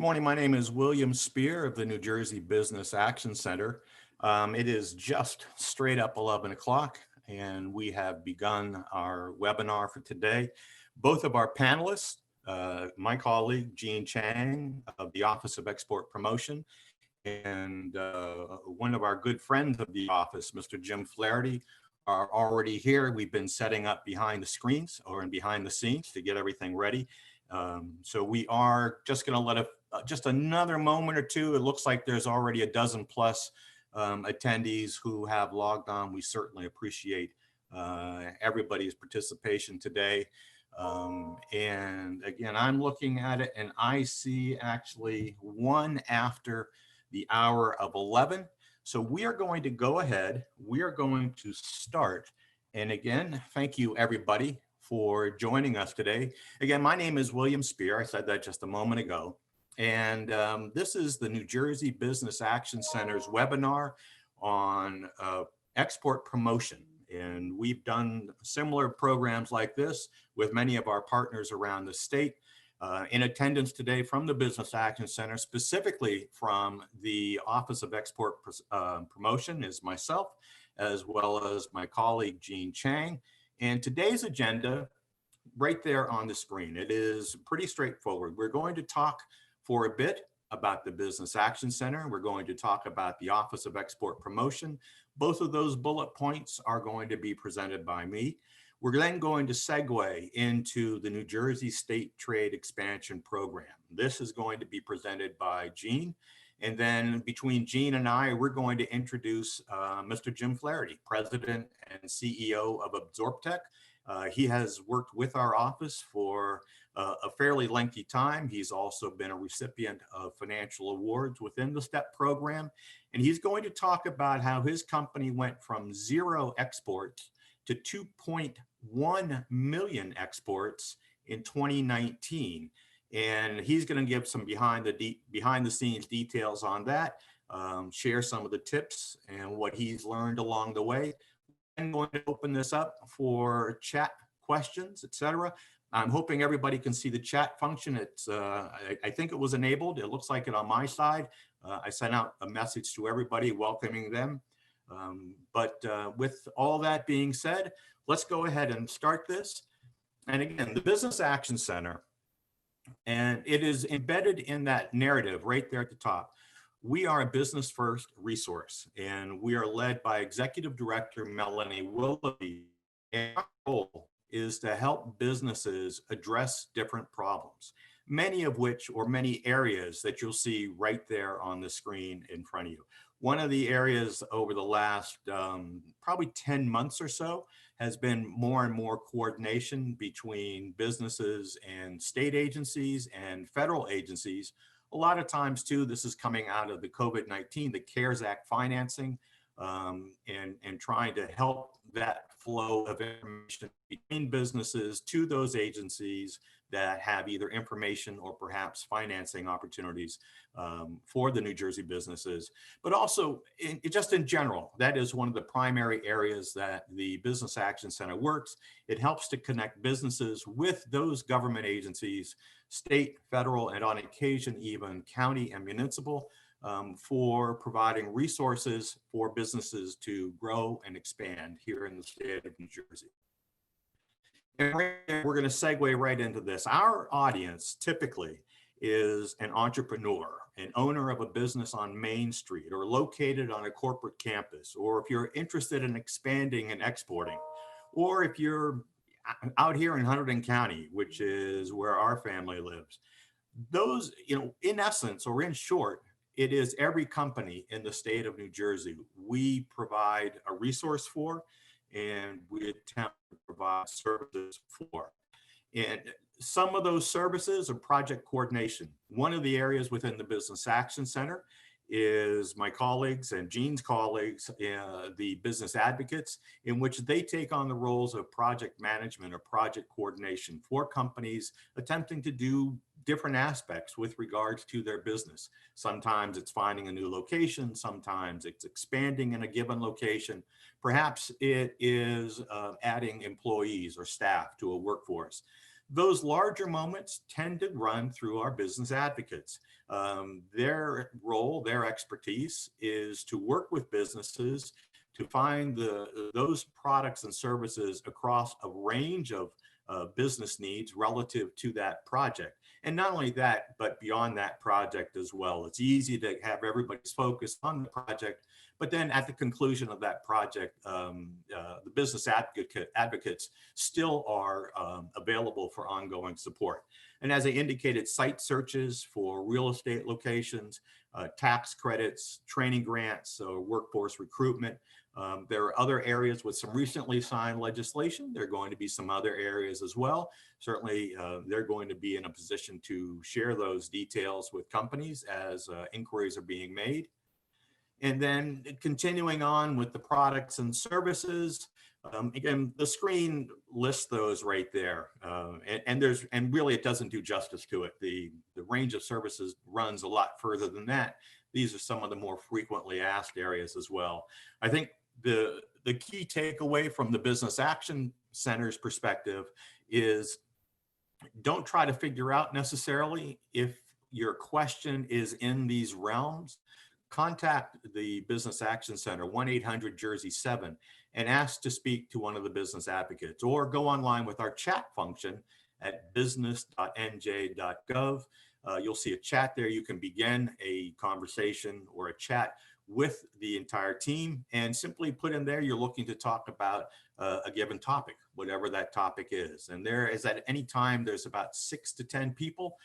morning. My name is William Spear of the New Jersey Business Action Center. It is just straight up 11 o'clock, and we have begun our webinar for today. Both of our panelists, my colleague, Jean Chang of the Office of Export Promotion, and one of our good friends of the office, Mr. Jim Flaherty, are already here. We've been setting up behind the screens or behind the scenes to get everything ready. So we are just going to let just another moment or two. It looks like there's already a dozen plus attendees who have logged on. We certainly appreciate everybody's participation today. And again, I'm looking at it and I see actually one after the hour of 11. So we are going to go ahead. We are going to start. And again, thank you everybody for joining us today. Again, my name is William Spear. I said that just a moment ago. And this is the New Jersey Business Action Center's webinar on export promotion. And we've done similar programs like this with many of our partners around the state. In attendance today from the Business Action Center, specifically from the Office of Export Promotion, is myself, as well as my colleague, Jean Chang. And today's agenda, right there on the screen, it is pretty straightforward. We're going to talk for a bit about the Business Action Center. We're going to talk about the Office of Export Promotion. Both of those bullet points are going to be presented by me. We're then going to segue into the New Jersey State Trade Expansion Program. This is going to be presented by Jean. And then between Jean and I, we're going to introduce Mr. Jim Flaherty, President and CEO of AbsorbTech. He has worked with our office for a fairly lengthy time. He's also been a recipient of financial awards within the STEP program. And he's going to talk about how his company went from 0 exports to 2.1 million exports in 2019. And he's going to give some behind the scenes details on that, share some of the tips and what he's learned along the way. I'm going to open this up for chat questions, etc. I'm hoping everybody can see the chat function. It's I think it was enabled. It looks like it on my side. I sent out a message to everybody welcoming them. But with all that being said, let's go ahead and start this. And again, the Business Action Center, and it is embedded in that narrative right there at the top. We are a business first resource, and we are led by Executive Director Melanie Willoughby. And our goal is to help businesses address different problems, many of which, or many areas that you'll see right there on the screen in front of you. One of the areas over the last probably 10 months or so has been more and more coordination between businesses and state agencies and federal agencies. A lot of times too, this is coming out of the COVID-19, the CARES Act financing, and trying to help that flow of information between businesses to those agencies that have either information or perhaps financing opportunities for the New Jersey businesses. But also, just in general, that is one of the primary areas that the Business Action Center works. It helps to connect businesses with those government agencies, state, federal, and on occasion even county and municipal, for providing resources for businesses to grow and expand here in the state of New Jersey. And we're going to segue right into this. Our audience typically is an entrepreneur, an owner of a business on Main Street or located on a corporate campus, or if you're interested in expanding and exporting, or if you're out here in Hunterdon County, which is where our family lives. Those, in essence, or in short, it is every company in the state of New Jersey we provide a resource for, and we attempt to provide services for. And some of those services are project coordination. One of the areas within the Business Action Center is my colleagues and Jean's colleagues, the business advocates, in which they take on the roles of project management or project coordination for companies attempting to do different aspects with regards to their business. Sometimes it's finding a new location, sometimes it's expanding in a given location. Perhaps it is adding employees or staff to a workforce. Those larger moments tend to run through our business advocates. Their role, their expertise is to work with businesses to find those products and services across a range of business needs relative to that project. And not only that, but beyond that project as well. It's easy to have everybody's focus on the project, but then at the conclusion of that project, the business advocates still are available for ongoing support. And as I indicated, site searches for real estate locations, tax credits, training grants, so workforce recruitment. There are other areas with some recently signed legislation. There are going to be some other areas as well. Certainly, they're going to be in a position to share those details with companies as inquiries are being made. And then continuing on with the products and services, again, the screen lists those right there. And really it doesn't do justice to it. The range of services runs a lot further than that. These are some of the more frequently asked areas as well. I think the key takeaway from the Business Action Center's perspective is don't try to figure out necessarily if your question is in these realms. Contact the Business Action Center, 1-800-JERSEY-7, and ask to speak to one of the business advocates, or go online with our chat function at business.nj.gov. You'll see a chat there. You can begin a conversation or a chat with the entire team and simply put in there you're looking to talk about a given topic, whatever that topic is. And there is at any time, there's about 6 to 10 people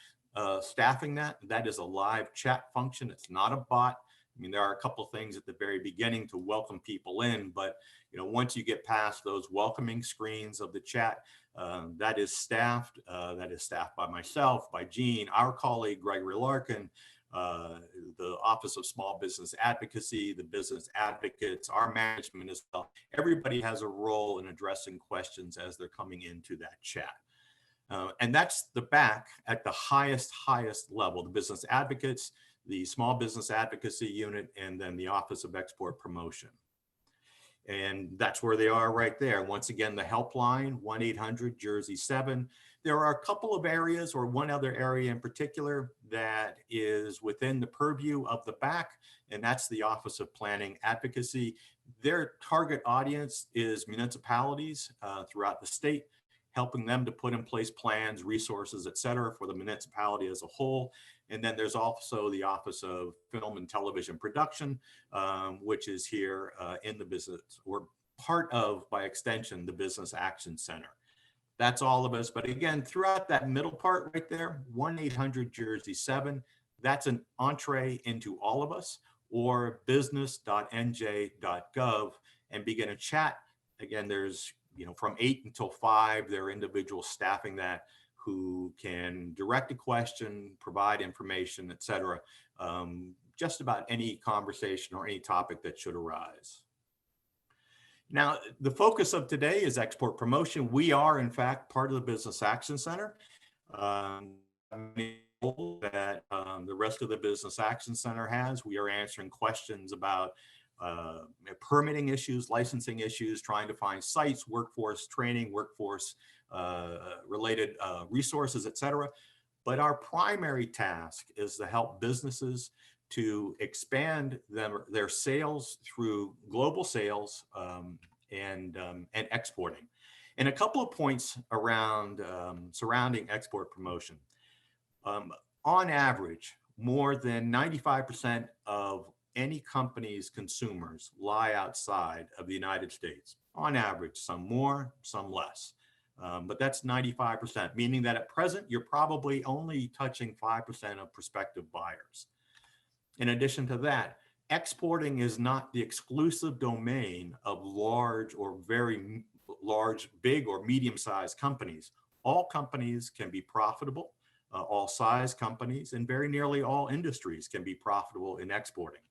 staffing that. That is a live chat function. It's not a bot. I mean, there are a couple of things at the very beginning to welcome people in, but once you get past those welcoming screens of the chat, that is staffed by myself, by Gene, our colleague Gregory Larkin, the Office of Small Business Advocacy, the business advocates, our management as well. Everybody has a role in addressing questions as they're coming into that chat. And that's the back at the highest level, the business advocates, the Small Business Advocacy Unit, and then the Office of Export Promotion. And that's where they are right there. Once again, the helpline, 1-800-JERSEY-7. There are a couple of areas, or one other area in particular, that is within the purview of the back, and that's the Office of Planning Advocacy. Their target audience is municipalities throughout the state, helping them to put in place plans, resources, et cetera, for the municipality as a whole. And then there's also the Office of Film and Television Production, which is here in the business, or part of, by extension, the Business Action Center. That's all of us. But again, throughout that middle part right there, 1-800-JERSEY-7, that's an entree into all of us, or business.nj.gov, and begin a chat. Again, there's from 8 until 5, there are individuals staffing that who can direct a question, provide information, et cetera, just about any conversation or any topic that should arise. Now, the focus of today is export promotion. We are, in fact, part of the Business Action Center. That the rest of the Business Action Center has. We are answering questions about permitting issues, licensing issues, trying to find sites, workforce training, workforce related resources, et cetera. But our primary task is to help businesses to expand their sales through global sales and exporting. And a couple of points around surrounding export promotion. On average, more than 95% of any company's consumers lie outside of the United States. On average, some more, some less. But that's 95%, meaning that at present, you're probably only touching 5% of prospective buyers. In addition to that, exporting is not the exclusive domain of large or very large, big or medium-sized companies. All companies can be profitable, all size companies, and very nearly all industries can be profitable in exporting.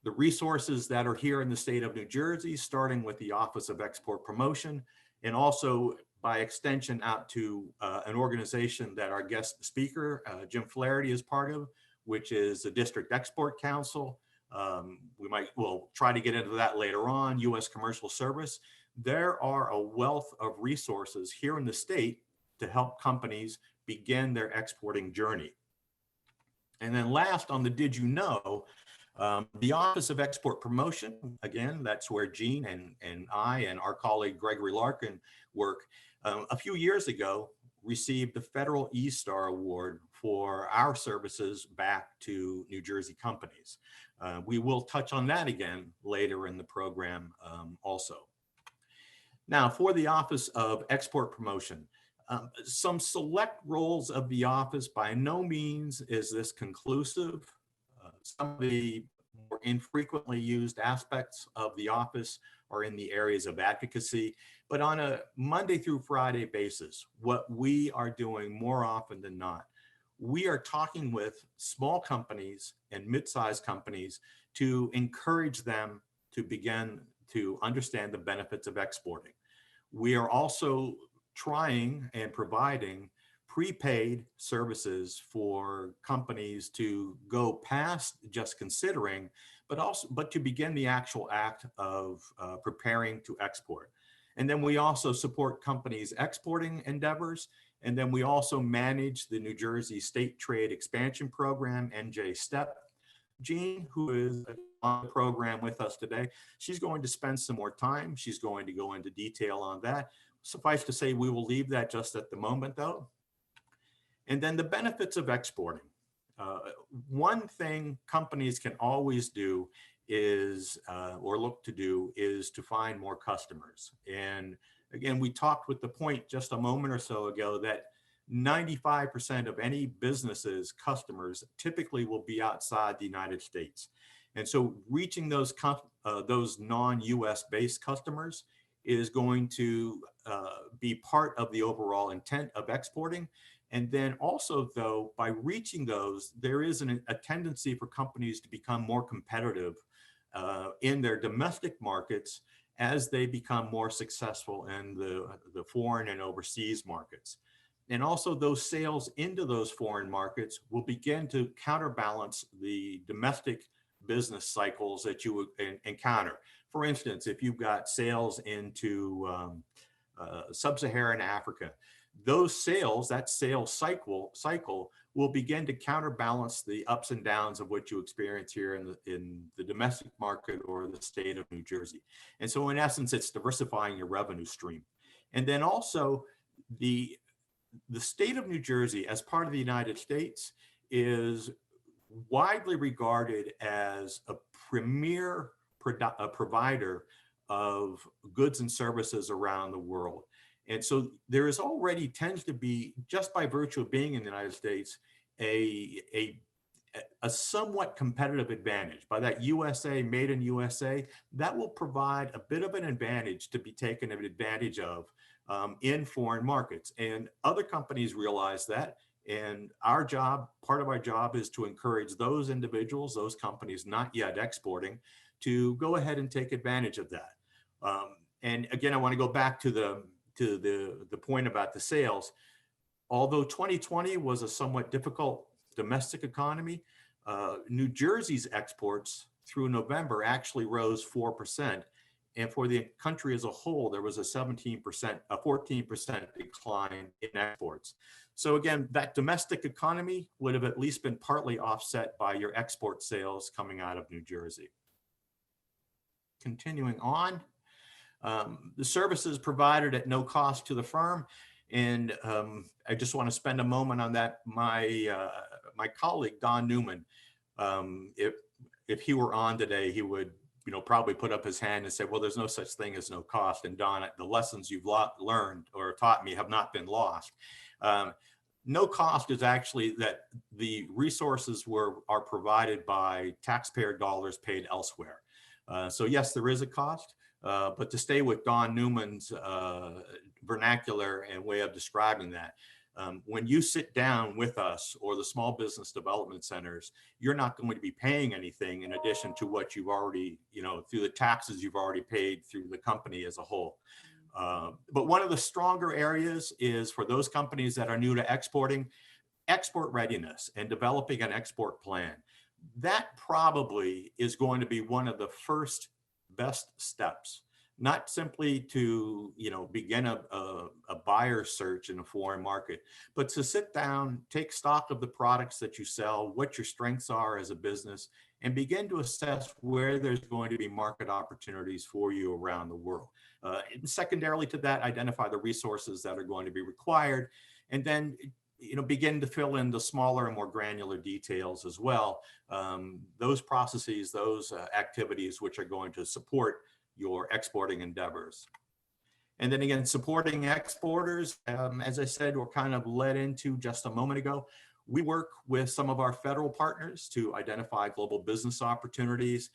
The resources that are here in the state of New Jersey, starting with the Office of Export Promotion, and also by extension out to an organization that our guest speaker, Jim Flaherty, is part of, which is the District Export Council. We'll try to get into that later on, U.S. Commercial Service. There are a wealth of resources here in the state to help companies begin their exporting journey. And then last on the Did You Know, the Office of Export Promotion, again, that's where Gene and I and our colleague Gregory Larkin work, a few years ago received the Federal E-Star Award for our services back to New Jersey companies. We will touch on that again later in the program also. Now, for the Office of Export Promotion, some select roles of the office. By no means is this conclusive. Some of the more infrequently used aspects of the office are in the areas of advocacy, but on a Monday through Friday basis, what we are doing more often than not, we are talking with small companies and mid-sized companies to encourage them to begin to understand the benefits of exporting. We are also trying and providing prepaid services for companies to go past just considering, but to begin the actual act of preparing to export. And then we also support companies' exporting endeavors. And then we also manage the New Jersey State Trade Expansion Program, NJ STEP. Jean, who is on the program with us today, she's going to spend some more time. She's going to go into detail on that. Suffice to say, we will leave that just at the moment, though. And then the benefits of exporting. One thing companies can always do is, or look to do, is to find more customers. And again, we talked with the point just a moment or so ago that 95% of any business's customers typically will be outside the United States. And so reaching those non-US based customers is going to be part of the overall intent of exporting. And then also, though, by reaching those, there is a tendency for companies to become more competitive in their domestic markets as they become more successful in the foreign and overseas markets. And also those sales into those foreign markets will begin to counterbalance the domestic business cycles that you would encounter. For instance, if you've got sales into sub-Saharan Africa, those sales, that sales cycle will begin to counterbalance the ups and downs of what you experience here in the domestic market or the state of New Jersey. And so in essence, it's diversifying your revenue stream. And then also the state of New Jersey as part of the United States is widely regarded as a premier provider of goods and services around the world. And so there is already tends to be, just by virtue of being in the United States, a somewhat competitive advantage. By that USA, made in USA, that will provide a bit of an advantage to be taken advantage of in foreign markets. And other companies realize that. And our job, part of our job is to encourage those individuals, those companies not yet exporting, to go ahead and take advantage of that. And again, I want to go back to the point about the sales. Although 2020 was a somewhat difficult domestic economy, New Jersey's exports through November actually rose 4%. And for the country as a whole, there was a 14% decline in exports. So again, that domestic economy would have at least been partly offset by your export sales coming out of New Jersey. Continuing on, the services provided at no cost to the firm. And I just want to spend a moment on that. My colleague, Don Newman, if he were on today, he would probably put up his hand and say, well, there's no such thing as no cost. And Don, the lessons you've learned or taught me have not been lost. No cost is actually that the resources are provided by taxpayer dollars paid elsewhere. So yes, there is a cost, but to stay with Don Newman's vernacular and way of describing that, when you sit down with us or the small business development centers, you're not going to be paying anything in addition to what you've already, through the taxes you've already paid through the company as a whole. But one of the stronger areas is for those companies that are new to exporting, export readiness and developing an export plan. That probably is going to be one of the first best steps. not simply to, begin a buyer search in a foreign market, but to sit down, take stock of the products that you sell, what your strengths are as a business, and begin to assess where there's going to be market opportunities for you around the world. And secondarily to that, identify the resources that are going to be required, and then begin to fill in the smaller and more granular details as well. Those processes, those activities which are going to support your exporting endeavors. And then again, supporting exporters, as I said, we're kind of led into just a moment ago. We work with some of our federal partners to identify global business opportunities.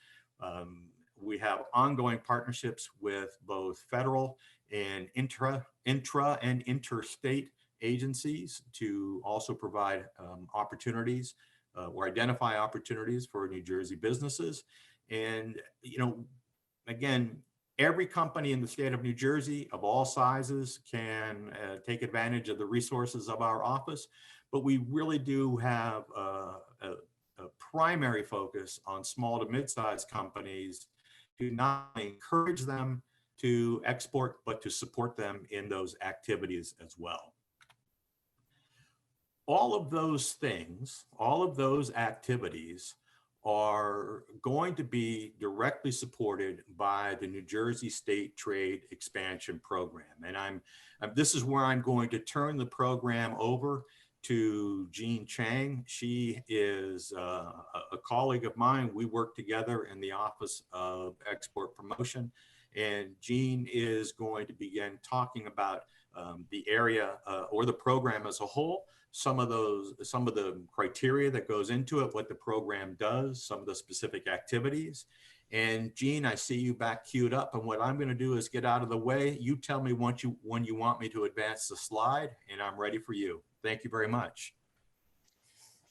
We have ongoing partnerships with both federal and intra and interstate agencies to also provide opportunities or identify opportunities for New Jersey businesses. And, again, every company in the state of New Jersey of all sizes can take advantage of the resources of our office, but we really do have a primary focus on small to mid-sized companies to not only encourage them to export, but to support them in those activities as well. All of those things, all of those activities are going to be directly supported by the New Jersey State Trade Expansion Program. And this is where I'm going to turn the program over to Jean Chang. She is a colleague of mine. We work together in the Office of Export Promotion. And Jean is going to begin talking about the area or the program as a whole, some of the criteria that goes into it, what the program does, some of the specific activities. And Jean, I see you back queued up, and what I'm going to do is get out of the way. You tell me when you want me to advance the slide, and I'm ready for you. Thank you very much.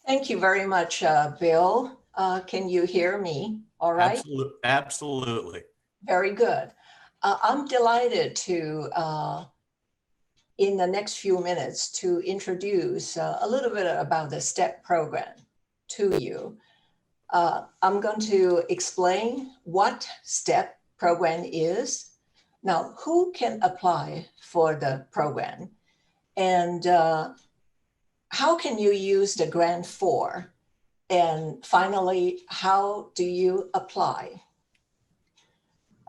Thank you very much, Bill. Can you hear me? All right. Absolutely. Very good. I'm delighted to in the next few minutes to introduce a little bit about the STEP program to you. I'm going to explain what STEP program is. Now, who can apply for the program? And how can you use the grant for? And finally, how do you apply?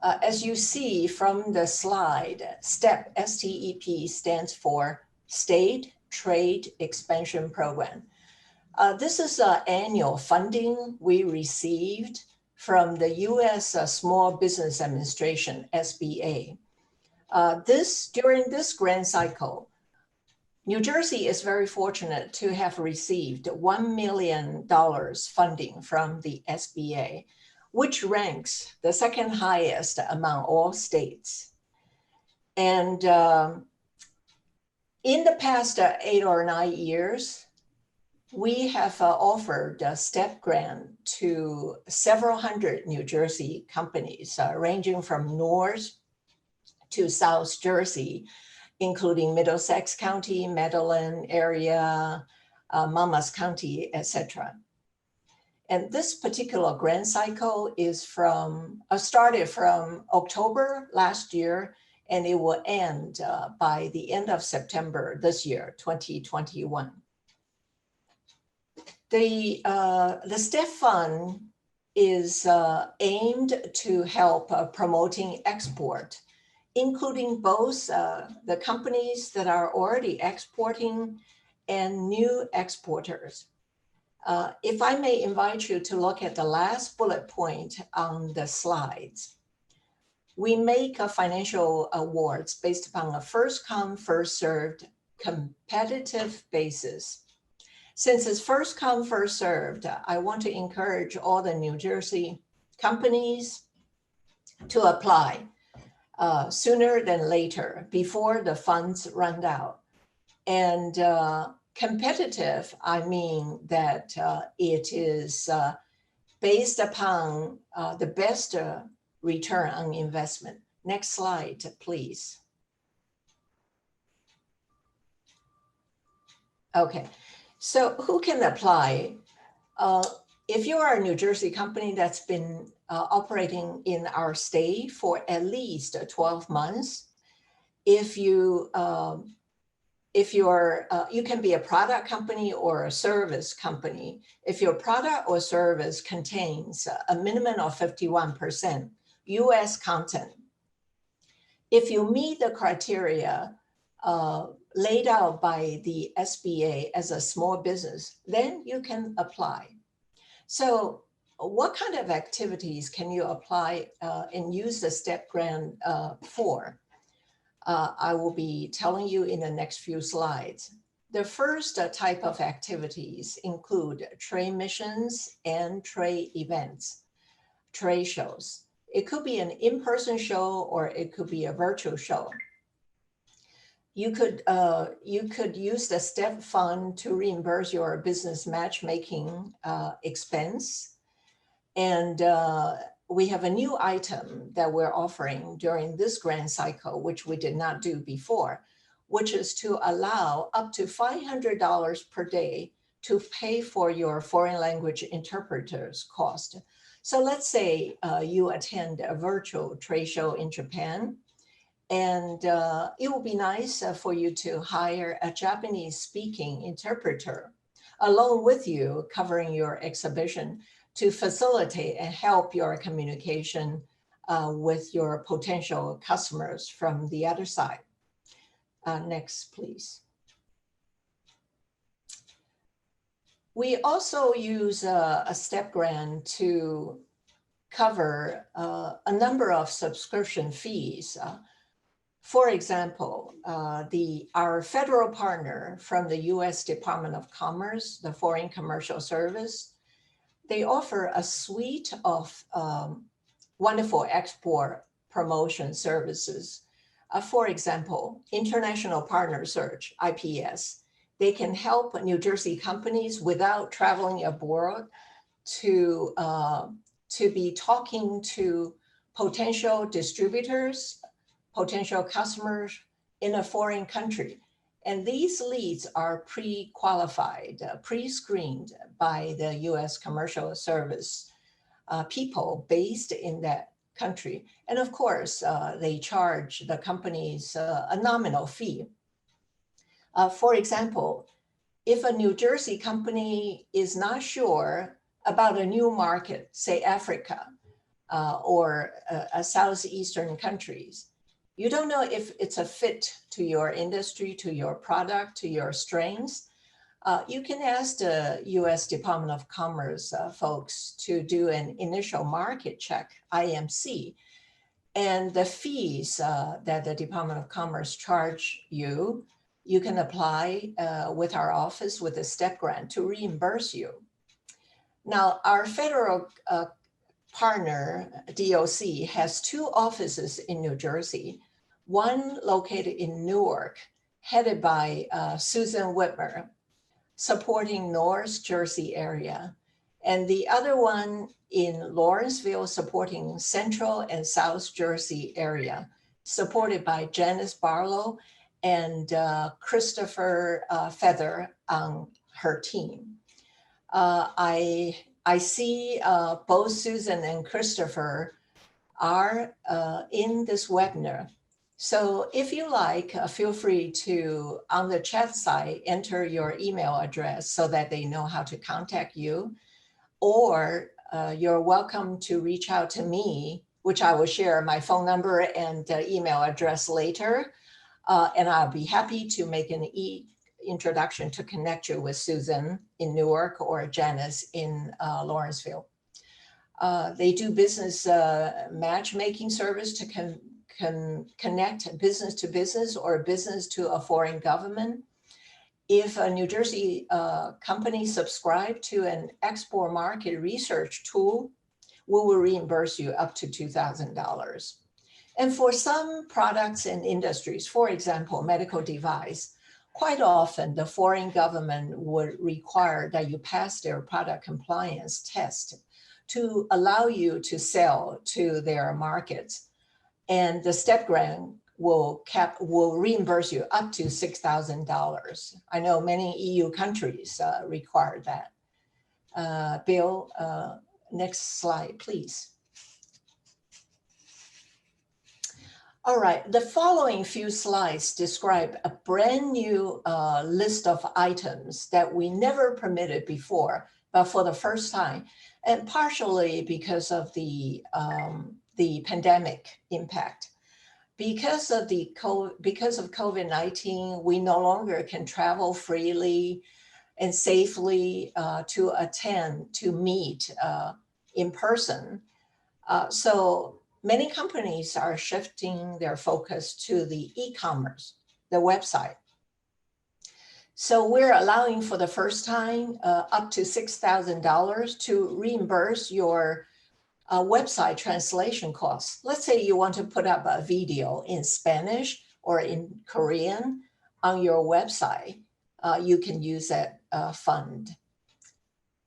As you see from the slide, STEP, S-T-E-P, stands for State Trade Expansion Program. This is an annual funding we received from the U.S. Small Business Administration, SBA. During this grant cycle, New Jersey is very fortunate to have received $1 million funding from the SBA, which ranks the second highest among all states. And in the past 8 or 9 years, we have offered a STEP grant to several hundred New Jersey companies, ranging from North to South Jersey, including Middlesex County, Medellin area, Monmouth County, etc. And this particular grant cycle is started from October last year, and it will end by the end of September this year, 2021. The STEP Fund is aimed to help promoting export, including both the companies that are already exporting and new exporters. If I may invite you to look at the last bullet point on the slides. We make financial awards based upon a first come, first served competitive basis. Since it's first come, first served, I want to encourage all the New Jersey companies to apply sooner than later, before the funds run out. And competitive, I mean that it is based upon the best return on investment. Next slide, please. Okay, so who can apply? If you are a New Jersey company that's been operating in our state for at least 12 months, if you you can be a product company or a service company. If your product or service contains a minimum of 51% US content, if you meet the criteria laid out by the SBA as a small business, then you can apply. So what kind of activities can you apply and use the STEP grant for? I will be telling you in the next few slides. The first type of activities include trade missions and trade events, trade shows. It could be an in-person show or it could be a virtual show. You could use the STEP fund to reimburse your business matchmaking expense. And we have a new item that we're offering during this grant cycle, which we did not do before, which is to allow up to $500 per day to pay for your foreign language interpreter's cost. So let's say you attend a virtual trade show in Japan, and it would be nice for you to hire a Japanese speaking interpreter along with you covering your exhibition to facilitate and help your communication with your potential customers from the other side. Next, please. We also use a STEP grant to cover a number of subscription fees. For example, our federal partner from the US Department of Commerce, the Foreign Commercial Service, they offer a suite of wonderful export promotion services. For example, International Partner Search, IPS. They can help New Jersey companies without traveling abroad to be talking to potential distributors, potential customers in a foreign country. And these leads are pre-qualified, pre-screened by the US Commercial Service people based in that country. And of course, they charge the companies a nominal fee. For example, if a New Jersey company is not sure about a new market, say Africa or Southeastern countries, you don't know if it's a fit to your industry, to your product, to your strengths, you can ask the US Department of Commerce folks to do an initial market check, IMC. And the fees that the Department of Commerce charge you, you can apply with our office with a STEP grant to reimburse you. Now, our federal partner, DOC, has 2 offices in New Jersey, one located in Newark, headed by Susan Whitmer, supporting North Jersey area, and the other one in Lawrenceville, supporting Central and South Jersey area, supported by Janice Barlow and Christopher Feather on her team. I see both Susan and Christopher are in this webinar. So if you like, feel free to, on the chat side, enter your email address so that they know how to contact you, or you're welcome to reach out to me, which I will share my phone number and email address later. And I'll be happy to make an introduction to connect you with Susan in Newark or Janice in Lawrenceville. They do business matchmaking service to connect business to business or business to a foreign government. If a New Jersey company subscribe to an export market research tool, we will reimburse you up to $2,000. And for some products and industries, for example, medical device, quite often the foreign government would require that you pass their product compliance test to allow you to sell to their markets. And the STEP grant will reimburse you up to $6,000. I know many EU countries require that. Bill, next slide, please. All right, the following few slides describe a brand new list of items that we never permitted before, but for the first time, and partially because of the pandemic impact. Because of COVID-19, we no longer can travel freely and safely to meet in person. So many companies are shifting their focus to the e-commerce, the website. So we're allowing for the first time up to $6,000 to reimburse your website translation costs. Let's say you want to put up a video in Spanish or in Korean on your website, you can use that fund.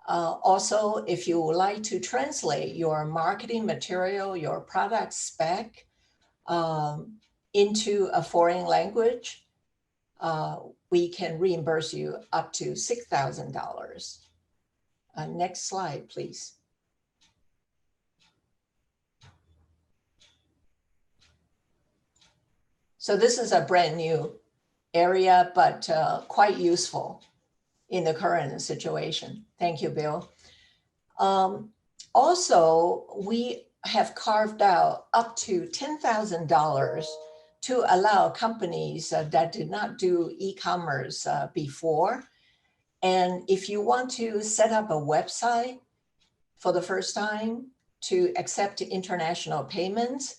Also, if you would like to translate your marketing material, your product spec into a foreign language, we can reimburse you up to $6,000. Next slide, please. So this is a brand new area, but quite useful in the current situation. Thank you, Bill. Also, we have carved out up to $10,000 to allow companies that did not do e-commerce before. And if you want to set up a website for the first time to accept international payments,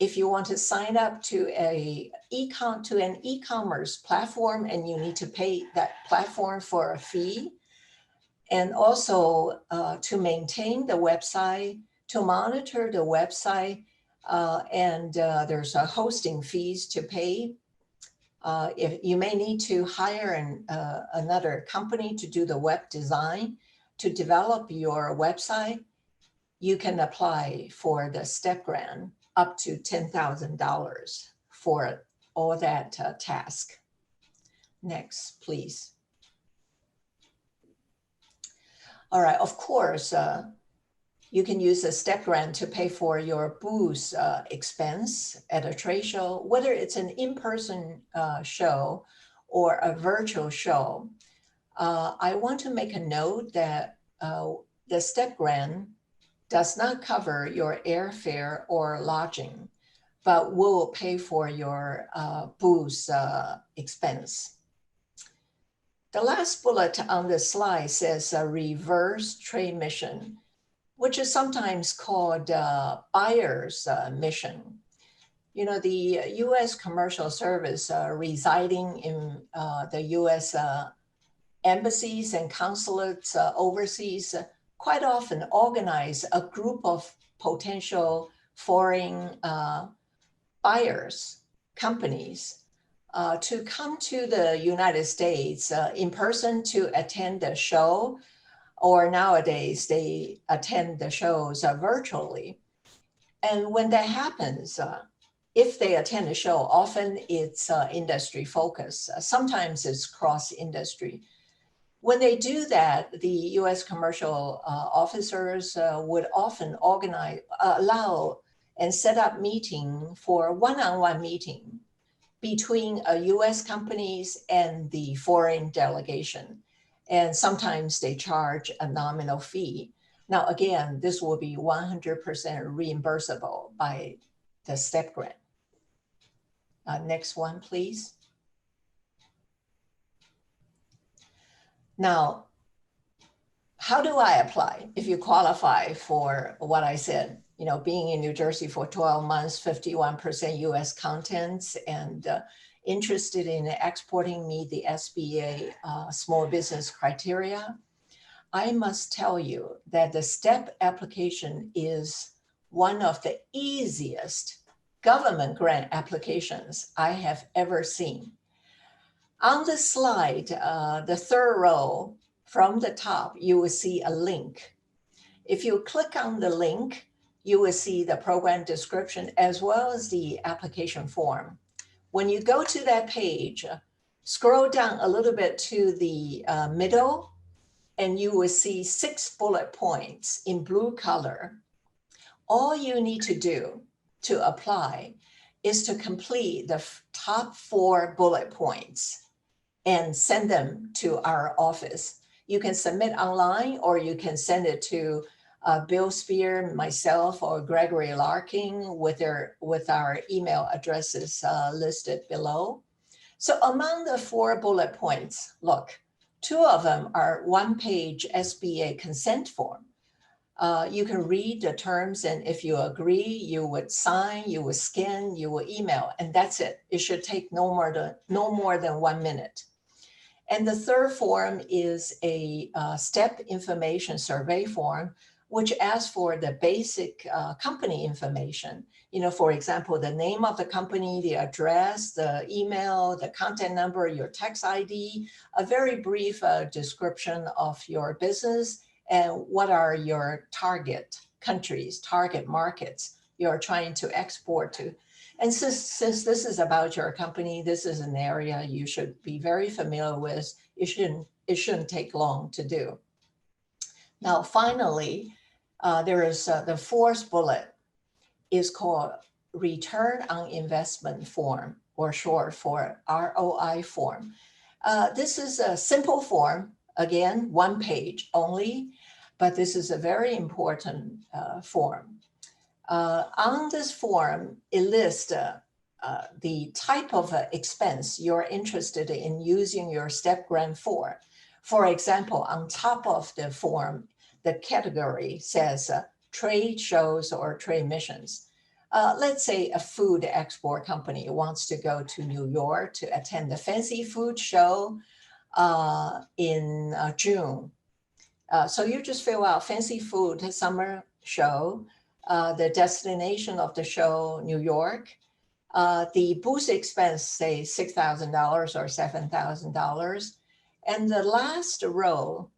if you want to sign up to an e-commerce platform and you need to pay that platform for a fee, and also to maintain the website, to monitor the website, and there's a hosting fees to pay. If you may need to hire another company to do the web design, to develop your website, you can apply for the STEP grant up to $10,000 for all that task. Next, please. All right, of course, you can use a STEP grant to pay for your booth expense at a trade show, whether it's an in-person show or a virtual show. I want to make a note that the STEP grant does not cover your airfare or lodging, but will pay for your booth expense. The last bullet on the slide says a reverse trade mission, which is sometimes called buyer's mission. You know, the U.S. Commercial Service residing in the U.S. Embassies and consulates overseas quite often organize a group of potential foreign buyers, companies, to come to the United States in person to attend the show, or nowadays they attend the shows virtually. And when that happens, if they attend a show, often it's industry focused. Sometimes it's cross-industry. When they do that, the U.S. commercial officers would often allow and set up meeting for one-on-one meeting between U.S. companies and the foreign delegation. And sometimes they charge a nominal fee. Now, again, this will be 100% reimbursable by the STEP grant. Next one, please. Now, how do I apply if you qualify for what I said? You know, being in New Jersey for 12 months, 51% US contents, and interested in exporting, meet the SBA small business criteria. I must tell you that the STEP application is one of the easiest government grant applications I have ever seen. On the slide, the third row from the top, you will see a link. If you click on the link, you will see the program description as well as the application form. When you go to that page, scroll down a little bit to the middle, and you will see 6 bullet points in blue color. All you need to do to apply is to complete the top 4 bullet points and send them to our office. You can submit online, or you can send it to Bill Spear, myself, or Gregory Larkin with our email addresses listed below. So among the 4 bullet points, look, 2 of them are 1-page SBA consent form. You can read the terms, and if you agree, you would sign, you would scan, you will email, and that's it. It should take no more than 1 minute. And the third form is a step information survey form, which asks for the basic company information. You know, for example, the name of the company, the address, the email, the contact number, your tax ID, a very brief description of your business, and what are your target countries, target markets you're trying to export to. And since this is about your company, this is an area you should be very familiar with. It shouldn't take long to do. Now, finally, there is the 4th bullet is called Return on Investment form, or short for ROI form. This is a simple form, again, 1 page only, but this is a very important form. On this form, it lists the type of expense you're interested in using your STEP grant for. For example, on top of the form, the category says trade shows or trade missions. Let's say a food export company wants to go to New York to attend the Fancy Food Show in June. So you just fill out Fancy Food Summer Show, the destination of the show, New York, the booth expense, say $6,000 or $7,000. And the last row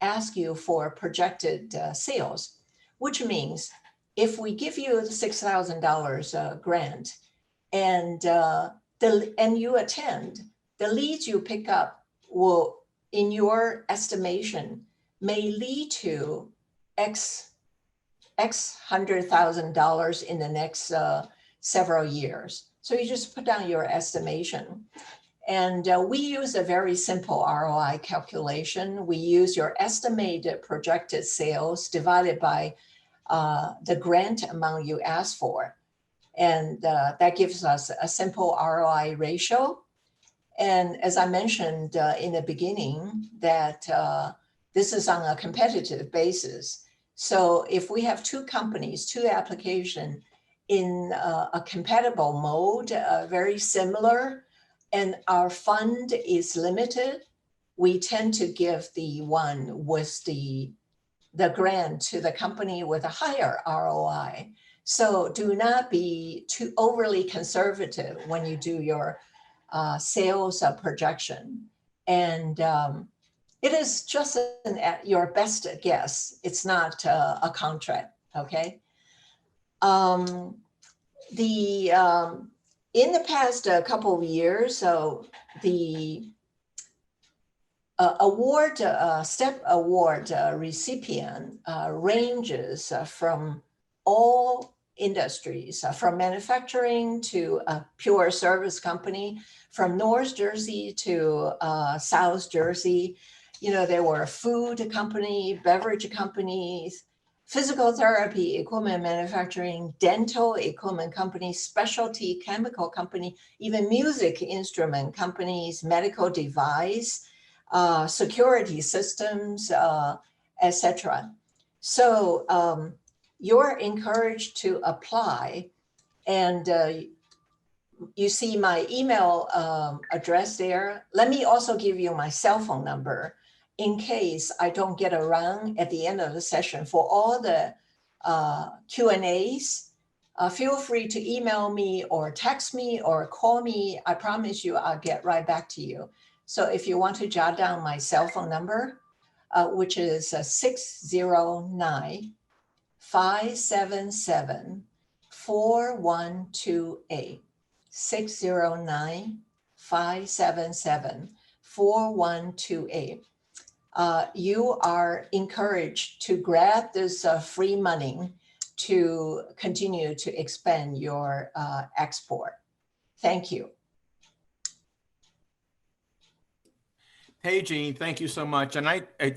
asks you for projected sales, which means if we give you the $6,000 grant and you attend, the leads you pick up will, in your estimation, may lead to X $100,000 in the next several years. So you just put down your estimation. And we use a very simple ROI calculation. We use your estimated projected sales divided by the grant amount you asked for. And that gives us a simple ROI ratio. And as I mentioned in the beginning, that this is on a competitive basis. So if we have 2 companies, 2 applications in a compatible mode, very similar, and our fund is limited, we tend to give the one with the grant to the company with a higher ROI. So do not be too overly conservative when you do your sales projection. And it is just your best guess. It's not a contract, okay? In the past couple of years, so the STEP award recipient ranges from all industries, from manufacturing to a pure service company, from North Jersey to South Jersey. You know, there were food company, beverage companies, physical therapy equipment manufacturing, dental equipment companies, specialty chemical company, even music instrument companies, medical device, security systems, etc. So you're encouraged to apply, and you see my email address there. Let me also give you my cell phone number in case I don't get around at the end of the session. For all the Q&As, feel free to email me or text me or call me. I promise you I'll get right back to you. So if you want to jot down my cell phone number, which is 609-577-4128, 609-577-4128. you are encouraged to grab this free money to continue to expand your export. Thank you. Hey, Jean, thank you so much. And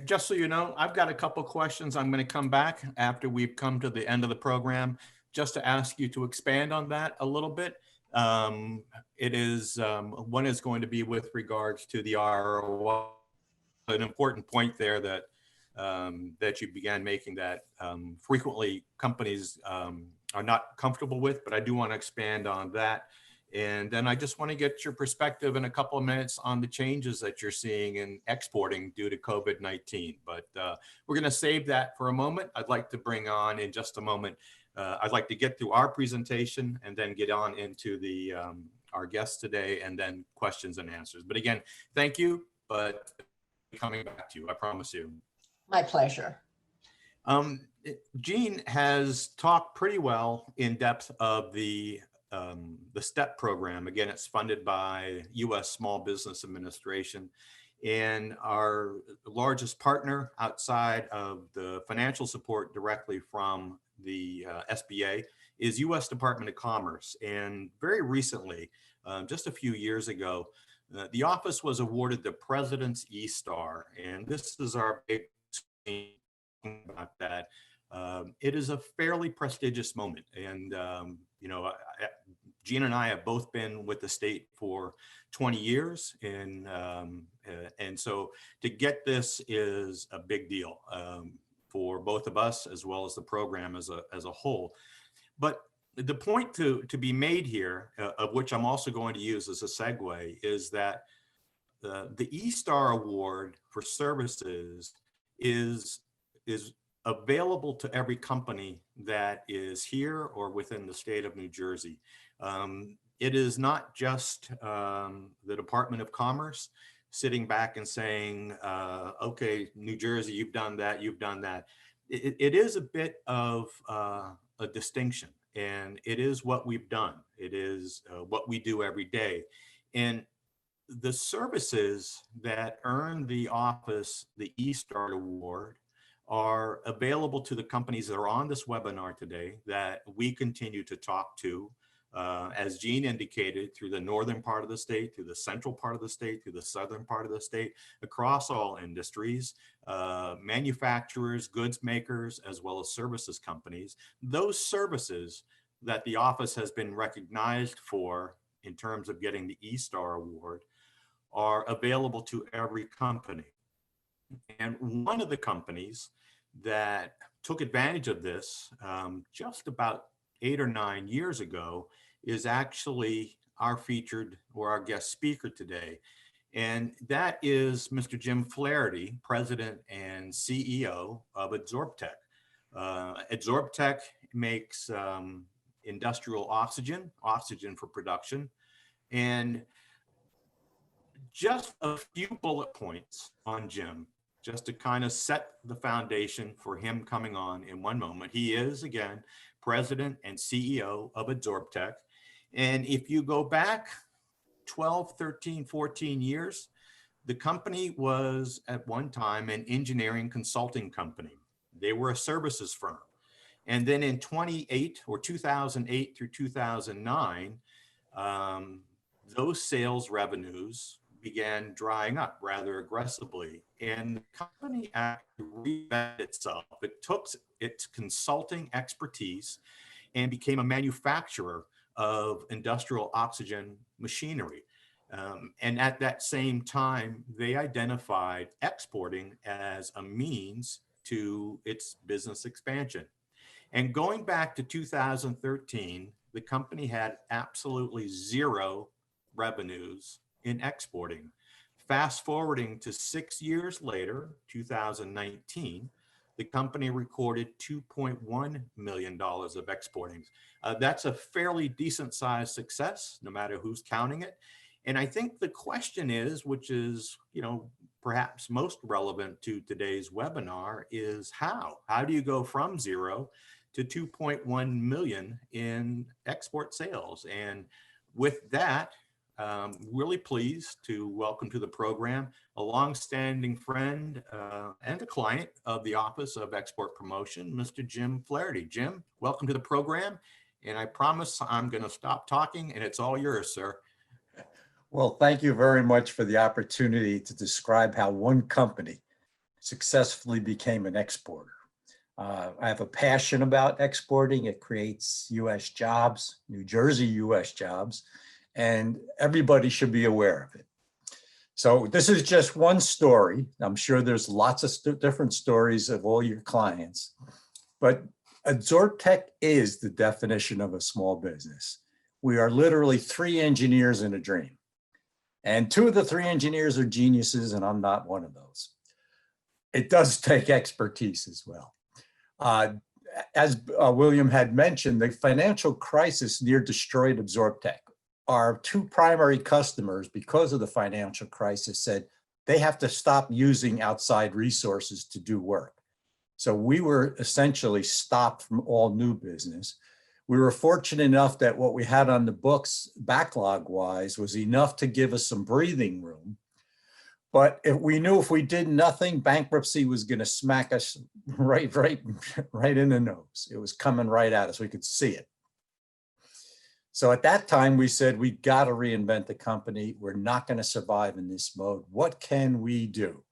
just so you know, I've got a couple questions. I'm going to come back after we've come to the end of the program, just to ask you to expand on that a little bit. One is going to be with regards to the ROI, an important point there that that you began making that frequently companies are not comfortable with, but I do want to expand on that. And then I just want to get your perspective in a couple of minutes on the changes that you're seeing in exporting due to COVID-19. But we're going to save that for a moment. I'd like to bring on in just a moment, I'd like to get through our presentation and then get on into the our guests today and then questions and answers. But again, thank you, but coming back to you, I promise you. My pleasure. Jean has talked pretty well in depth of the STEP program. Again, it's funded by U.S. Small Business Administration, and our largest partner outside of the financial support directly from the SBA is U.S. Department of Commerce. And very recently, just a few years ago, the office was awarded the President's E-Star, and this is our big thing about that. It is a fairly prestigious moment, and you know, Jean and I have both been with the state for 20 years, and so to get this is a big deal for both of us as well as the program as a whole. But the point to be made here, of which I'm also going to use as a segue, is that the E-Star Award for services is available to every company that is here or within the state of New Jersey. It is not just the Department of Commerce sitting back and saying, okay, New Jersey, you've done that, you've done that. It is a bit of a distinction, and it is what we've done. It is what we do every day. And the services that earn the office the E-Star Award are available to the companies that are on this webinar today that we continue to talk to, as Jean indicated, through the northern part of the state, through the central part of the state, through the southern part of the state, across all industries, manufacturers, goods makers, as well as services companies. Those services that the office has been recognized for in terms of getting the E-Star Award are available to every company. And one of the companies that took advantage of this just about 8 or 9 years ago is actually our featured or our guest speaker today. And that is Mr. Jim Flaherty, President and CEO of Adsorbtech. Adsorbtech makes industrial oxygen for production. And just a few bullet points on Jim, just to kind of set the foundation for him coming on in one moment. He is, again, President and CEO of Adsorbtech. And if you go back 12, 13, 14 years, the company was at one time an engineering consulting company. They were a services firm. And then in 2008 through 2009, those sales revenues began drying up rather aggressively. And the company actually reinvented itself. It took its consulting expertise and became a manufacturer of industrial oxygen machinery. And at that same time, they identified exporting as a means to its business expansion. And going back to 2013, the company had absolutely zero revenues in exporting. Fast forwarding to 6 years later, 2019, the company recorded $2.1 million of exporting. That's a fairly decent sized success, no matter who's counting it. And I think the question is, which is, you know, perhaps most relevant to today's webinar, is how? How do you go from zero to 2.1 million in export sales? And with that, Really pleased to welcome to the program a longstanding friend and a client of the Office of Export Promotion, Mr. Jim Flaherty. Jim, welcome to the program. And I promise I'm going to stop talking and it's all yours, sir. Well, thank you very much for the opportunity to describe how one company successfully became an exporter. I have a passion about exporting. It creates U.S. jobs, New Jersey U.S. jobs, and everybody should be aware of it. So this is just one story. I'm sure there's lots of different stories of all your clients, but AbsorbTech is the definition of a small business. We are literally 3 engineers in a dream. And 2 of the 3 engineers are geniuses, and I'm not one of those. It does take expertise as well. As William had mentioned, the financial crisis near destroyed AbsorbTech. Our 2 primary customers, because of the financial crisis, said they have to stop using outside resources to do work. So we were essentially stopped from all new business. We were fortunate enough that what we had on the books backlog-wise was enough to give us some breathing room. But if we knew if we did nothing, bankruptcy was going to smack us right in the nose. It was coming right at us. We could see it. So at that time, we said, we got to reinvent the company. We're not going to survive in this mode. What can we do?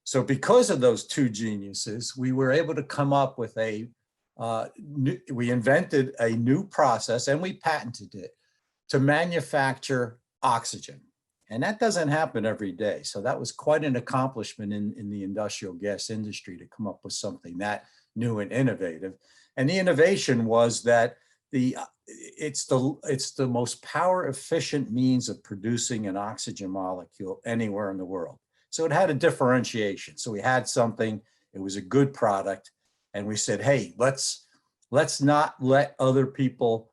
So because of those 2 geniuses, we were able to come up with we invented a new process and we patented it to manufacture oxygen. And that doesn't happen every day. So that was quite an accomplishment in the industrial gas industry to come up with something that new and innovative. And the innovation was that it's the most power efficient means of producing an oxygen molecule anywhere in the world. So it had a differentiation. So we had something, it was a good product. And we said, hey, let's not let other people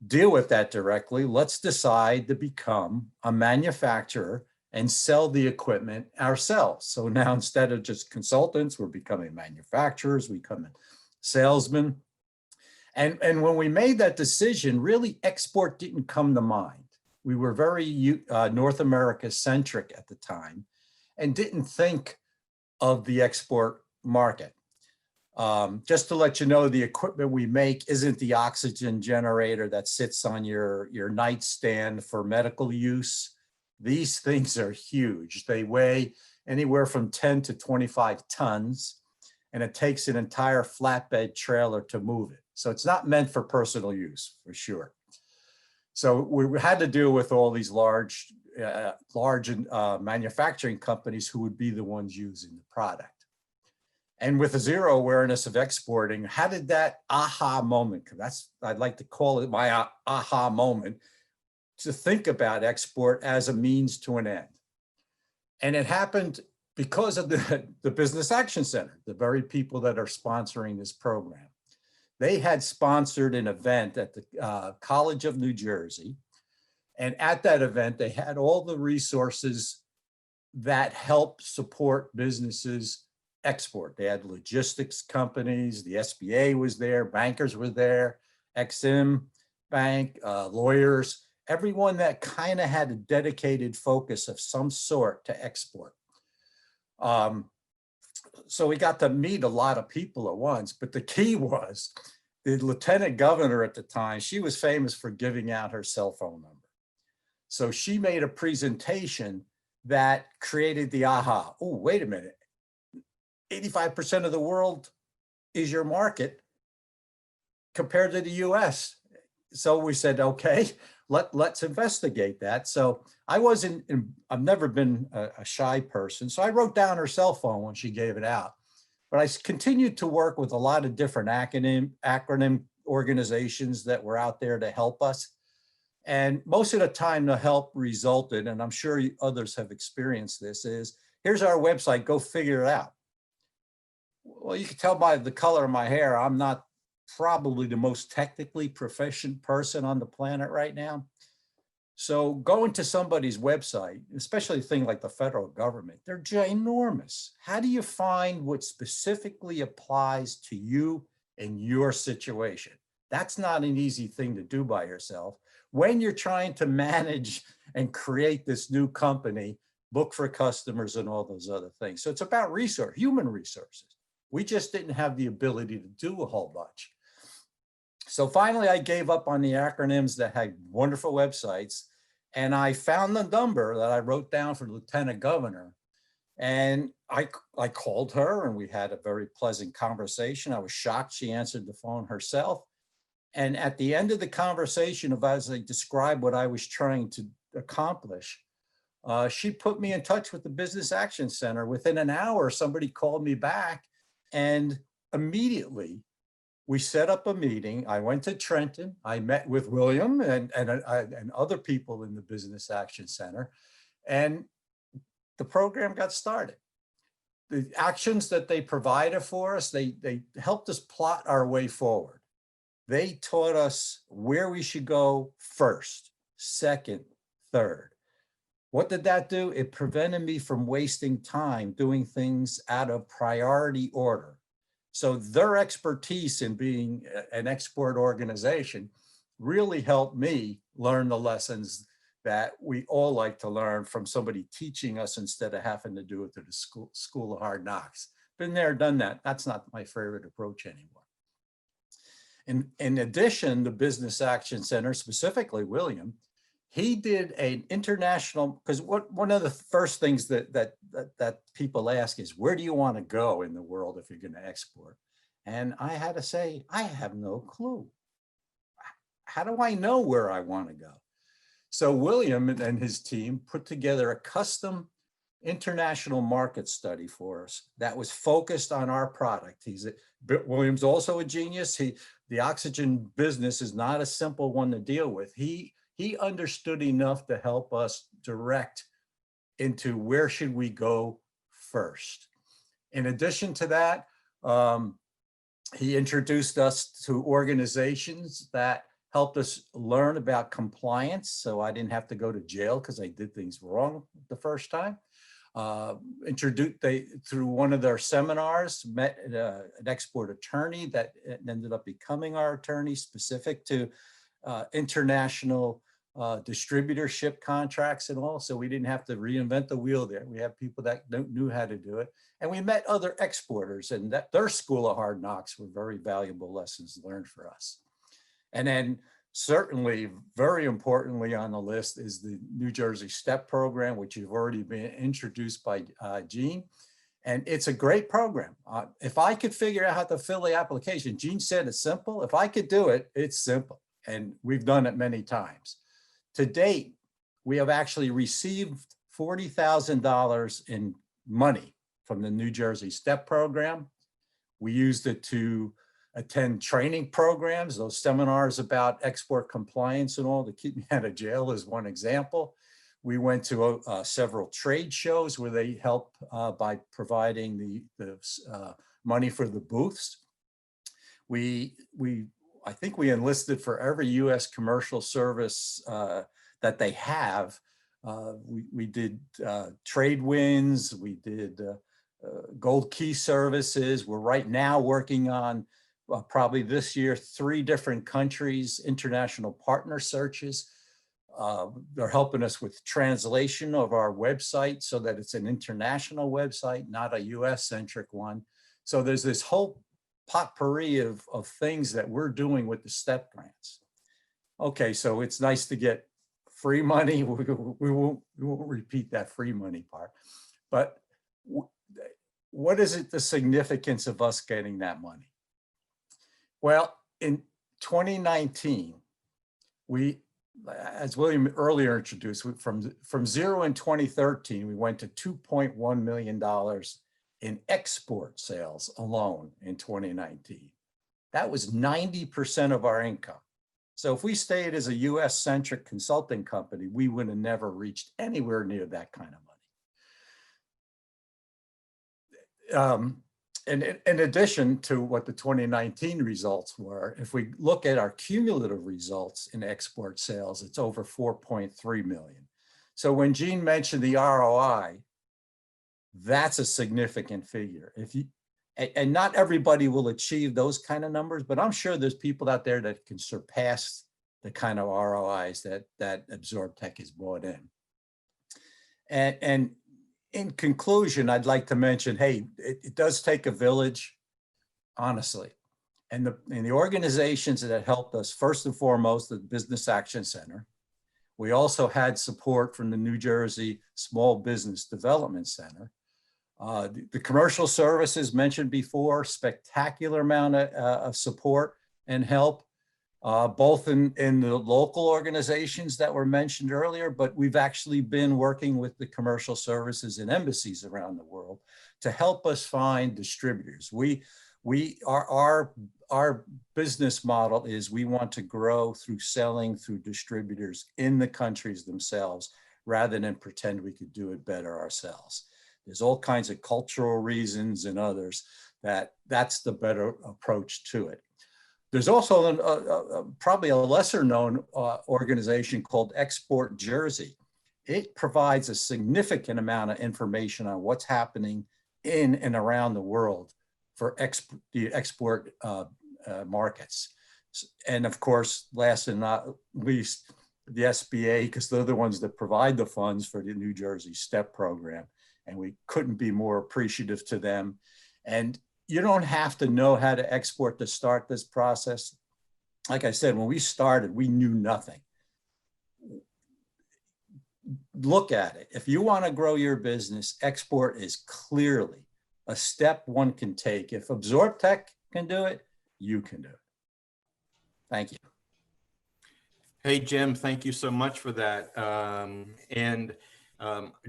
deal with that directly. Let's decide to become a manufacturer and sell the equipment ourselves. So now instead of just consultants, we're becoming manufacturers, we become salesmen. And when we made that decision, really export didn't come to mind. We were very North America centric at the time and didn't think of the export market. Just to let you know, the equipment we make isn't the oxygen generator that sits on your nightstand for medical use. These things are huge. They weigh anywhere from 10 to 25 tons, and it takes an entire flatbed trailer to move it. So it's not meant for personal use, for sure. So we had to deal with all these large manufacturing companies who would be the ones using the product. And with a zero awareness of exporting, how did that aha moment, I'd like to call it my aha moment, to think about export as a means to an end. And it happened because of the Business Action Center, the very people that are sponsoring this program. They had sponsored an event at the College of New Jersey. And at that event, they had all the resources that help support businesses export. They had logistics companies, the SBA was there, bankers were there, Ex-Im Bank, lawyers, everyone that kind of had a dedicated focus of some sort to export. So we got to meet a lot of people at once, but the key was the lieutenant governor at the time, she was famous for giving out her cell phone number. So she made a presentation that created the aha, oh, wait a minute, 85% of the world is your market compared to the US. So we said, okay, let's investigate that. So I've never been a shy person. So I wrote down her cell phone when she gave it out. But I continued to work with a lot of different acronym organizations that were out there to help us. And most of the time the help resulted, and I'm sure others have experienced this, is here's our website, go figure it out. Well, you can tell by the color of my hair, I'm not probably the most technically proficient person on the planet right now. So going to somebody's website, especially a thing like the federal government, they're ginormous. How do you find what specifically applies to you and your situation? That's not an easy thing to do by yourself. when you're trying to manage and create this new company, look for customers and all those other things. So it's about human resources. We just didn't have the ability to do a whole bunch. So finally, I gave up on the acronyms that had wonderful websites, and I found the number that I wrote down for Lieutenant Governor. And I called her and we had a very pleasant conversation. I was shocked she answered the phone herself. And at the end of the conversation, as I described what I was trying to accomplish, she put me in touch with the Business Action Center. Within an hour, somebody called me back, and immediately we set up a meeting. I went to Trenton. I met with William and other people in the Business Action Center, and the program got started. The actions that they provided for us, they helped us plot our way forward. They taught us where we should go first, second, third. What did that do? It prevented me from wasting time doing things out of priority order. So their expertise in being an export organization really helped me learn the lessons that we all like to learn from somebody teaching us instead of having to do it through the school of hard knocks. Been there, done that. That's not my favorite approach anymore. In addition, the Business Action Center, specifically William, he did an international, because one of the first things that people ask is, where do you want to go in the world if you're going to export? And I had to say, I have no clue. How do I know where I want to go? So William and his team put together a custom international market study for us that was focused on our product. William's also a genius. The oxygen business is not a simple one to deal with. He understood enough to help us direct into where should we go first. In addition to that, he introduced us to organizations that helped us learn about compliance, so I didn't have to go to jail because I did things wrong the first time. Through one of their seminars, met an export attorney that ended up becoming our attorney, specific to international distributorship contracts and all. So we didn't have to reinvent the wheel there. We had people that knew how to do it. And we met other exporters, and their school of hard knocks were very valuable lessons learned for us. And then certainly, very importantly on the list is the New Jersey STEP program, which you've already been introduced by Gene. And it's a great program. If I could figure out how to fill the application, Gene said it's simple. If I could do it, it's simple. And we've done it many times. To date, we have actually received $40,000 in money from the New Jersey STEP program. We used it to attend training programs, those seminars about export compliance and all to keep me out of jail is one example. We went to several trade shows where they help by providing the money for the booths. I think we enlisted for every U.S. commercial service that they have. We did trade winds, we did gold key services. We're right now working on probably this year, 3 different countries, international partner searches. They're helping us with translation of our website so that it's an international website, not a US-centric one. So there's this whole potpourri of things that we're doing with the STEP grants. Okay, so it's nice to get free money. We won't repeat that free money part. But what is it, the significance of us getting that money? Well, in 2019, as William earlier introduced, from zero in 2013, we went to $2.1 million in export sales alone in 2019. That was 90% of our income. So if we stayed as a US-centric consulting company, we would have never reached anywhere near that kind of money. And in addition to what the 2019 results were, if we look at our cumulative results in export sales, it's over 4.3 million. So when Gene mentioned the ROI, that's a significant figure. And not everybody will achieve those kind of numbers, but I'm sure there's people out there that can surpass the kind of ROIs that AbsorbTech has brought in. And in conclusion, I'd like to mention, hey, it does take a village, honestly. And the organizations that helped us, first and foremost, the Business Action Center. We also had support from the New Jersey Small Business Development Center. The commercial services mentioned before, spectacular amount of support and help, both in the local organizations that were mentioned earlier, but we've actually been working with the commercial services and embassies around the world to help us find distributors. Our business model is we want to grow through selling through distributors in the countries themselves, rather than pretend we could do it better ourselves. There's all kinds of cultural reasons and others that's the better approach to it. There's also probably a lesser known organization called Export Jersey. It provides a significant amount of information on what's happening in and around the world for the export markets. And of course, last and not least, the SBA, because they're the ones that provide the funds for the New Jersey STEP program. And we couldn't be more appreciative to them. And you don't have to know how to export to start this process. Like I said, when we started, we knew nothing. Look at it. If you want to grow your business, export is clearly a step one can take. If AbsorbTech can do it, you can do it. Thank you. Hey, Jim, thank you so much for that.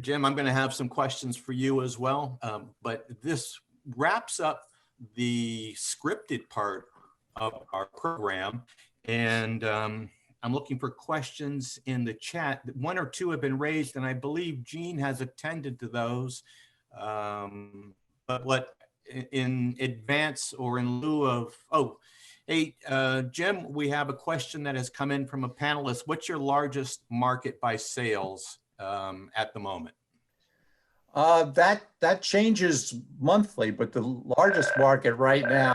Jim, I'm going to have some questions for you as well, but this wraps up the scripted part of our program. And I'm looking for questions in the chat. One or two have been raised, and I believe Jean has attended to those. But what in advance or in lieu of, hey, Jim, we have a question that has come in from a panelist. What's your largest market by sales at the moment? That changes monthly, but the largest market right now,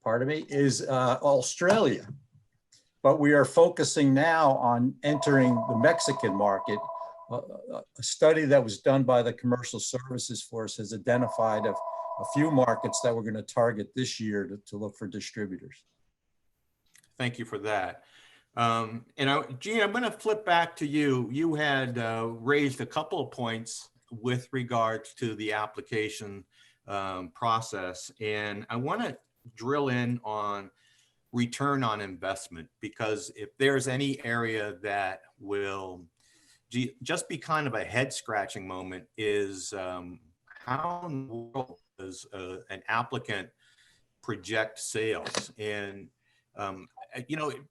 pardon me, is Australia. But we are focusing now on entering the Mexican market. A study that was done by the Commercial Services Force has identified a few markets that we're going to target this year to look for distributors. Thank you for that. Jean, I'm going to flip back to you. You had raised a couple of points with regards to the application process, and I want to drill in on return on investment, because if there's any area that will just be kind of a head-scratching moment is how in the world does an applicant project sales? And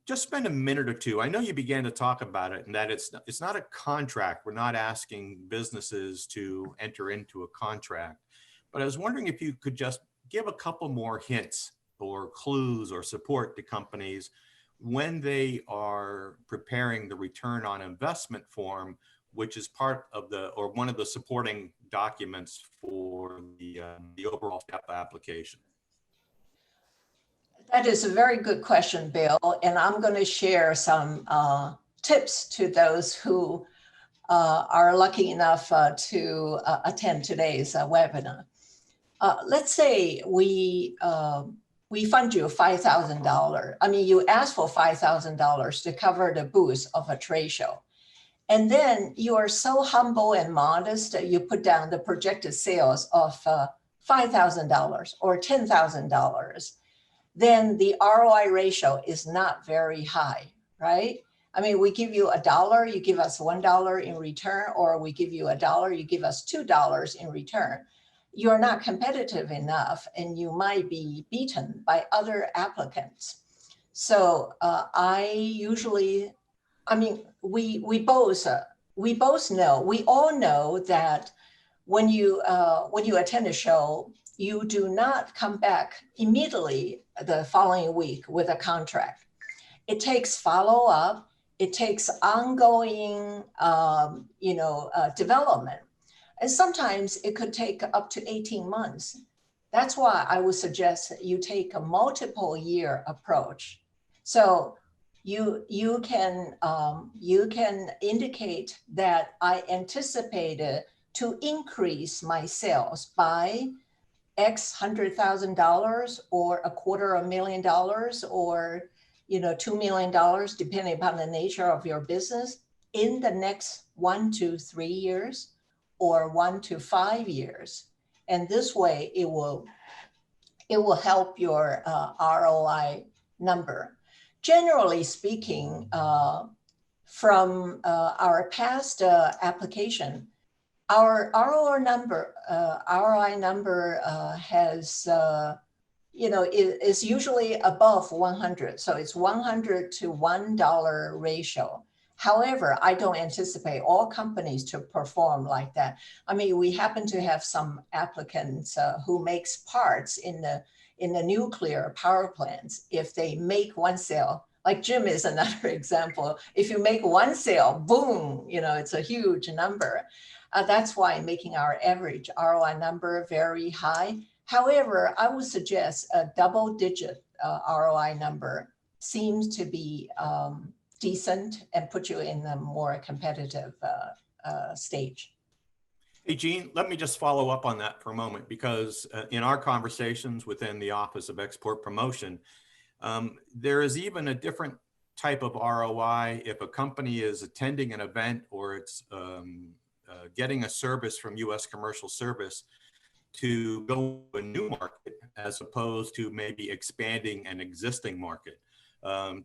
just spend a minute or two. I know you began to talk about it, and that it's not a contract. We're not asking businesses to enter into a contract, but I was wondering if you could just give a couple more hints or clues or support to companies when they are preparing the return on investment form, which is part of one of the supporting documents for the overall STEP application. That is a very good question, Bill, and I'm going to share some tips to those who are lucky enough to attend today's webinar. Let's say we fund you $5,000. I mean, you ask for $5,000 to cover the booth of a trade show. And then you are so humble and modest that you put down the projected sales of $5,000 or $10,000. Then the ROI ratio is not very high, right? I mean, we give you $1, you give us $1 in return, or we give you $1, you give us $2 in return. You're not competitive enough, and you might be beaten by other applicants. So we all know that when you attend a show, you do not come back immediately the following week with a contract. It takes follow-up. It takes ongoing, development. And sometimes it could take up to 18 months. That's why I would suggest that you take a multiple year approach. So you can indicate that I anticipated to increase my sales by X $100,000 or $250,000 or $2 million, depending upon the nature of your business in the next 1 to 3 years or 1 to 5 years. And this way it will help your ROI number. Generally speaking, from our past application, our ROI number has, is usually above 100. So it's 100 to $1 ratio. However, I don't anticipate all companies to perform like that. I mean, we happen to have some applicants who makes parts in the nuclear power plants. If they make one sale, like Jim is another example. If you make one sale, boom, it's a huge number. That's why making our average ROI number very high. However, I would suggest a double-digit ROI number seems to be decent and put you in a more competitive stage. Hey, Gene, let me just follow up on that for a moment, because in our conversations within the Office of Export Promotion, there is even a different type of ROI if a company is attending an event or it's getting a service from U.S. Commercial Service to go to a new market as opposed to maybe expanding an existing market.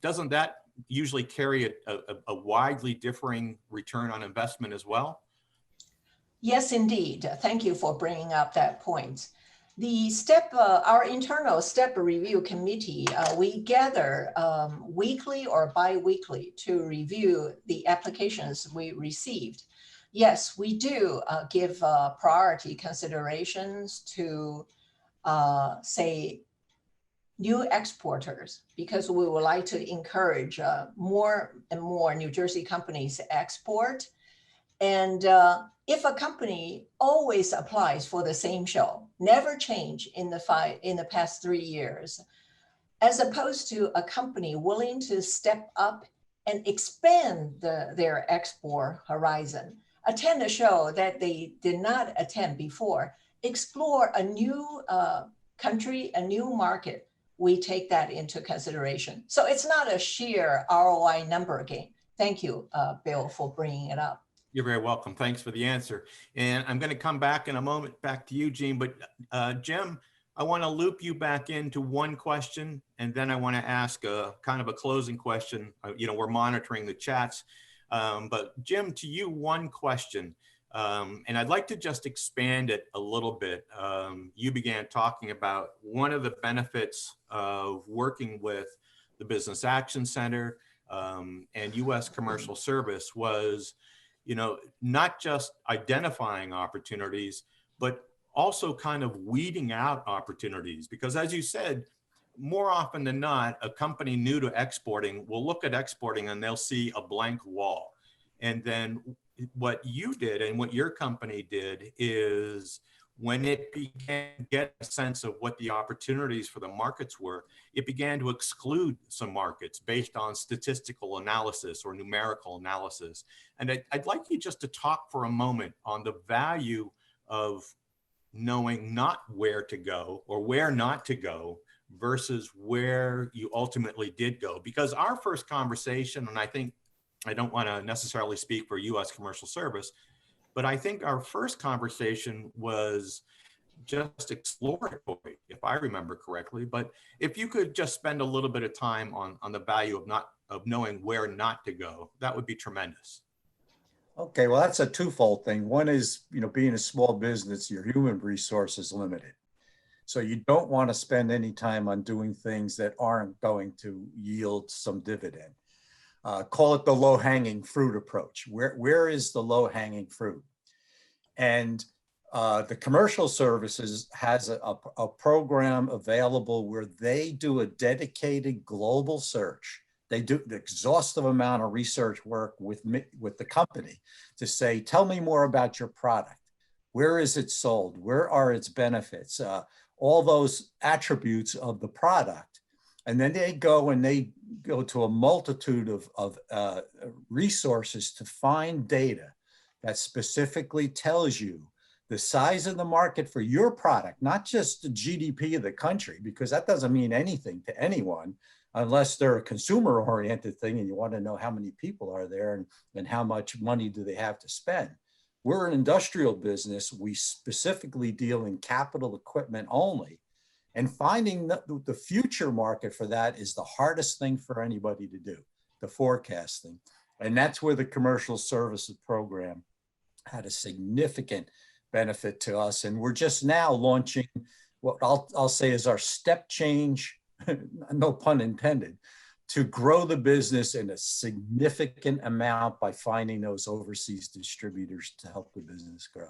Doesn't that usually carry a widely differing return on investment as well? Yes, indeed. Thank you for bringing up that point. The our internal STEP review committee, we gather weekly or bi-weekly to review the applications we received. Yes, we do give priority considerations to, say, new exporters, because we would like to encourage more and more New Jersey companies to export. And if a company always applies for the same show, never change in the past 3 years, as opposed to a company willing to step up and expand their export horizon, attend a show that they did not attend before, explore a new country, a new market, we take that into consideration. So it's not a sheer ROI number game. Thank you, Bill, for bringing it up. You're very welcome. Thanks for the answer. And I'm going to come back in a moment back to you, Gene. But Jim, I want to loop you back into one question, and then I want to ask a kind of a closing question. We're monitoring the chats. But Jim, to you, one question. And I'd like to just expand it a little bit. You began talking about one of the benefits of working with the Business Action Center and U.S. Commercial Service was, not just identifying opportunities, but also kind of weeding out opportunities. Because as you said, more often than not, a company new to exporting will look at exporting and they'll see a blank wall. And then what you did and what your company did is, when it began to get a sense of what the opportunities for the markets were, it began to exclude some markets based on statistical analysis or numerical analysis. And I'd like you just to talk for a moment on the value of knowing not where to go or where not to go versus where you ultimately did go. Because our first conversation, and I don't want to necessarily speak for U.S. Commercial Service, but I think our first conversation was just exploratory, if I remember correctly. But if you could just spend a little bit of time on the value of knowing where not to go, that would be tremendous. Okay, well, that's a twofold thing. One is, being a small business, your human resource is limited. So you don't want to spend any time on doing things that aren't going to yield some dividend. Call it the low-hanging fruit approach. Where is the low-hanging fruit? And the Commercial Services has a program available where they do a dedicated global search. They do the exhaustive amount of research work with the company to say, tell me more about your product. Where is it sold? Where are its benefits? All those attributes of the product. And then they go to a multitude of resources to find data that specifically tells you the size of the market for your product, not just the GDP of the country, because that doesn't mean anything to anyone unless they're a consumer oriented thing and you want to know how many people are there and how much money do they have to spend. We're an industrial business. We specifically deal in capital equipment only. And finding the future market for that is the hardest thing for anybody to do, the forecasting. And that's where the commercial services program had a significant benefit to us. And we're just now launching what I'll say is our step change, no pun intended, to grow the business in a significant amount by finding those overseas distributors to help the business grow.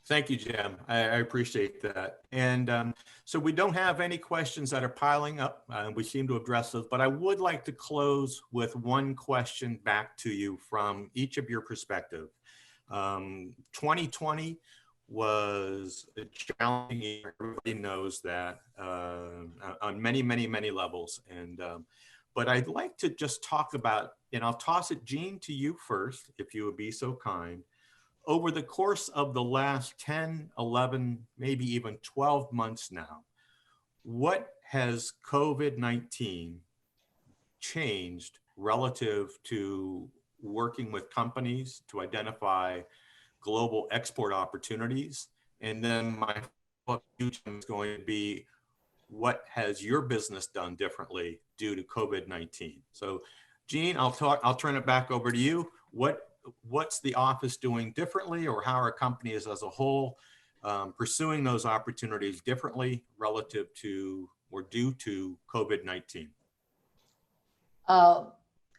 Thank you, Jim. I appreciate that. And so we don't have any questions that are piling up. We seem to address those, but I would like to close with one question back to you from each of your perspective. 2020 was a challenging year. Everybody knows that on many, many, many levels. And but I'd like to just talk about, and I'll toss it, Gene, to you first, if you would be so kind. Over the course of the last 10, 11, maybe even 12 months now, what has COVID-19 changed relative to working with companies to identify global export opportunities? And then my follow-up is going to be, what has your business done differently due to COVID-19? So Gene, I'll turn it back over to you. What's the office doing differently, or how are companies as a whole pursuing those opportunities differently relative to or due to COVID-19?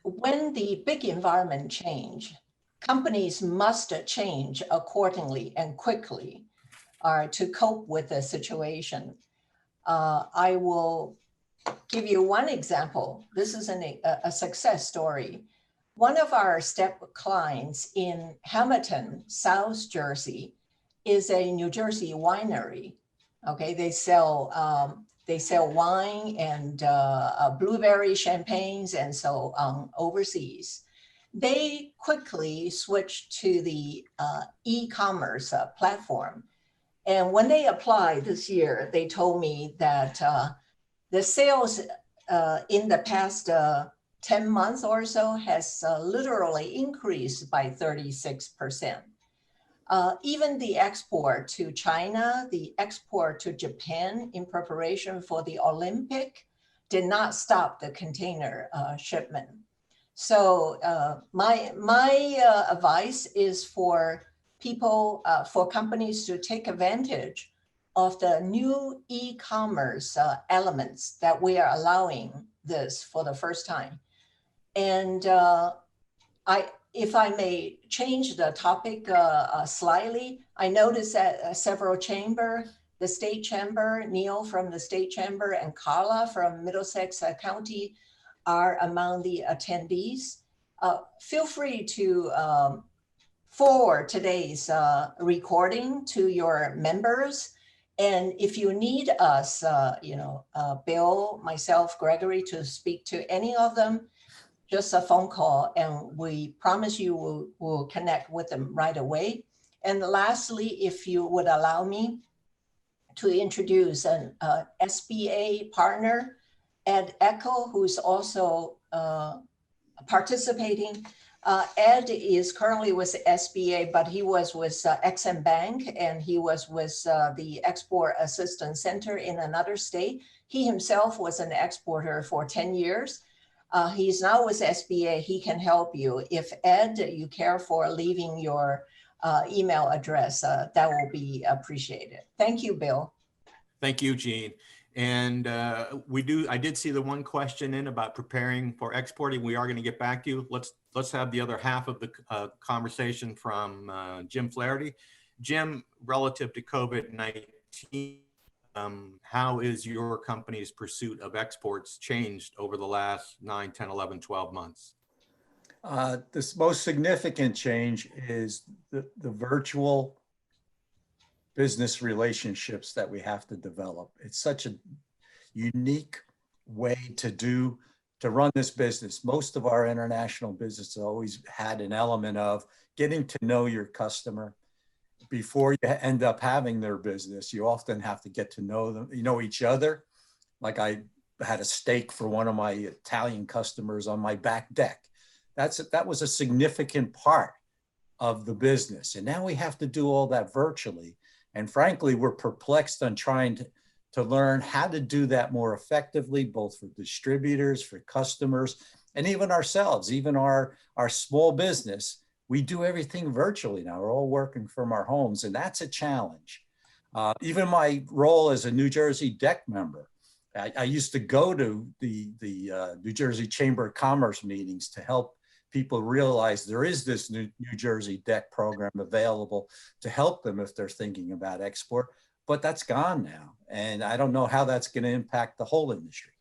When the big environment change, companies must change accordingly and quickly to cope with the situation. I will give you one example. This is a success story. One of our STEP clients in Hamilton, South Jersey, is a New Jersey winery. Okay, they sell wine and blueberry champagnes and so on overseas. They quickly switched to the e-commerce platform. And when they applied this year, they told me that the sales in the past 10 months or so has literally increased by 36%. Even the export to China, the export to Japan in preparation for the Olympic did not stop the container shipment. So my advice is for people, for companies to take advantage of the new e-commerce elements that we are allowing this for the first time. And if I may change the topic slightly, I noticed that several chambers, the state chamber, Neil from the state chamber and Carla from Middlesex County are among the attendees. Feel free to forward today's recording to your members. And if you need us, Bill, myself, Gregory, to speak to any of them, just a phone call, and we promise you we'll connect with them right away. And lastly, if you would allow me to introduce an SBA partner, Ed Eckel, who's also participating. Ed is currently with SBA, but he was with Ex-Im Bank, and he was with the Export Assistance Center in another state. He himself was an exporter for 10 years. He's now with SBA. He can help you. If Ed, you care for leaving your email address, that will be appreciated. Thank you, Bill. Thank you, Gene. And I did see the one question in about preparing for exporting. We are going to get back to you. Let's have the other half of the conversation from Jim Flaherty. Jim, relative to COVID-19, how is your company's pursuit of exports changed over the last 9, 10, 11, 12 months? This most significant change is the virtual business relationships that we have to develop. It's such a unique way to run this business. Most of our international business always had an element of getting to know your customer before you end up having their business. You often have to get to know them, each other. Like I had a steak for one of my Italian customers on my back deck. That was a significant part of the business. And now we have to do all that virtually. And frankly, we're perplexed on trying to learn how to do that more effectively, both for distributors, for customers, and even ourselves, even our small business. We do everything virtually now. We're all working from our homes, and that's a challenge. Even my role as a New Jersey DEC member, I used to go to the New Jersey Chamber of Commerce meetings to help people realize there is this New Jersey DEC program available to help them if they're thinking about export, but that's gone now. And I don't know how that's going to impact the whole industry.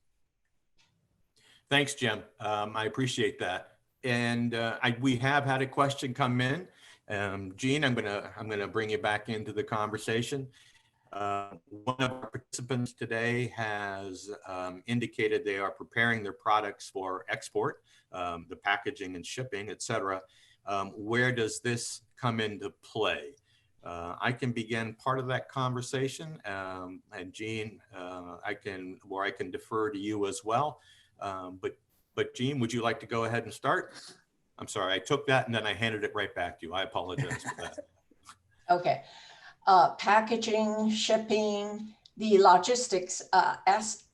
Thanks, Jim. I appreciate that. And we have had a question come in. Gene, I'm gonna bring you back into the conversation. One of our participants today has indicated they are preparing their products for export, the packaging and shipping, et cetera. Where does this come into play? I can begin part of that conversation, and Gene, I can defer to you as well. But Gene, would you like to go ahead and start? I'm sorry, I took that and then I handed it right back to you. I apologize for that. Okay. Packaging, shipping, the logistics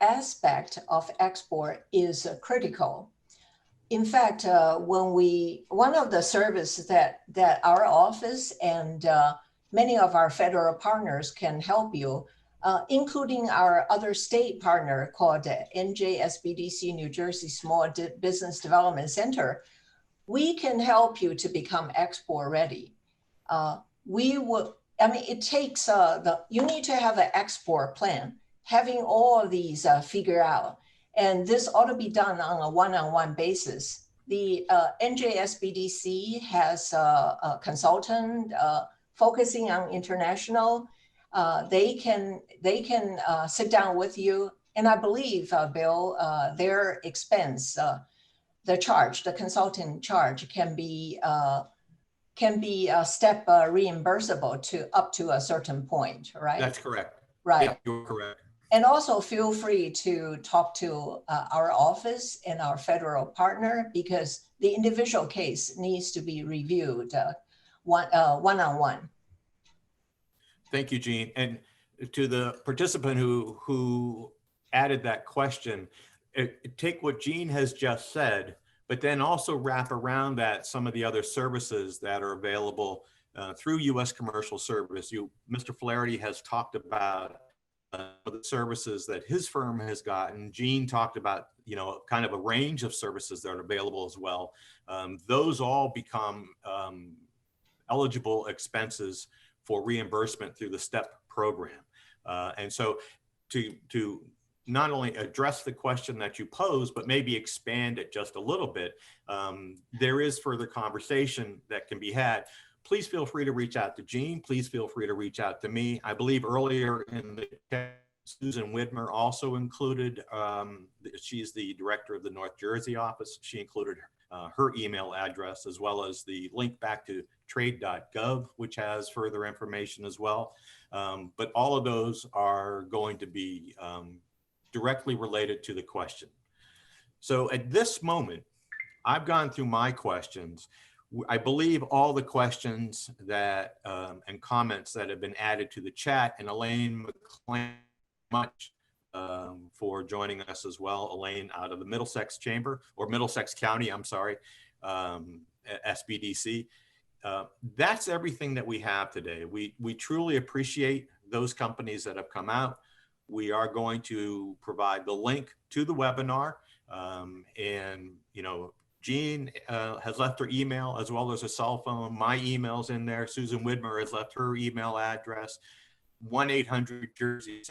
aspect of export is critical. In fact, one of the services that our office and many of our federal partners can help you, including our other state partner called NJSBDC, New Jersey Small Business Development Center, we can help you to become export ready. It takes, you need to have an export plan, having all of these figured out. And this ought to be done on a one-on-one basis. The NJSBDC has a consultant focusing on international. They can sit down with you. And I believe, Bill, their expense, the consulting charge can be step reimbursable to up to a certain point, right? That's correct. Right. Yeah, you're correct. And also feel free to talk to our office and our federal partner, because the individual case needs to be reviewed one-on-one. Thank you, Gene. And to the participant who added that question, take what Gene has just said, but then also wrap around that some of the other services that are available through U.S. Commercial Service. Mr. Flaherty has talked about the services that his firm has gotten. Gene talked about, kind of a range of services that are available as well. Those all become eligible expenses for reimbursement through the STEP program. And so to not only address the question that you posed, but maybe expand it just a little bit, there is further conversation that can be had. Please feel free to reach out to Gene. Please feel free to reach out to me. I believe earlier in the chat, Susan Widmer also included, she's the director of the North Jersey office. She included her email address, as well as the link back to trade.gov, which has further information as well. But all of those are going to be directly related to the question. So at this moment, I've gone through my questions. I believe all the questions that and comments that have been added to the chat, and Elaine McClain, much for joining us as well. Elaine out of the Middlesex Chamber, or Middlesex County, I'm sorry, SBDC. That's everything that we have today. We truly appreciate those companies that have come out. We are going to provide the link to the webinar, and Jean has left her email as well as her cell phone. My email's in there. Susan Widmer has left her email address. 1-800-JERSEY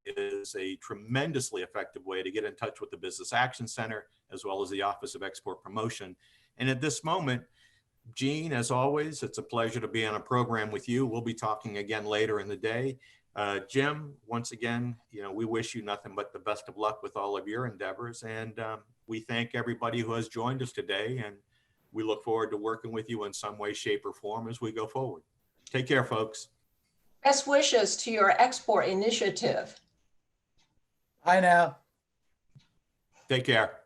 is a tremendously effective way to get in touch with the Business Action Center, as well as the Office of Export Promotion. And at this moment, Jean, as always, it's a pleasure to be on a program with you. We'll be talking again later in the day. Jim, once again, we wish you nothing but the best of luck with all of your endeavors. And we thank everybody who has joined us today. And we look forward to working with you in some way, shape, or form as we go forward. Take care, folks. Best wishes to your export initiative. Bye now. Take care.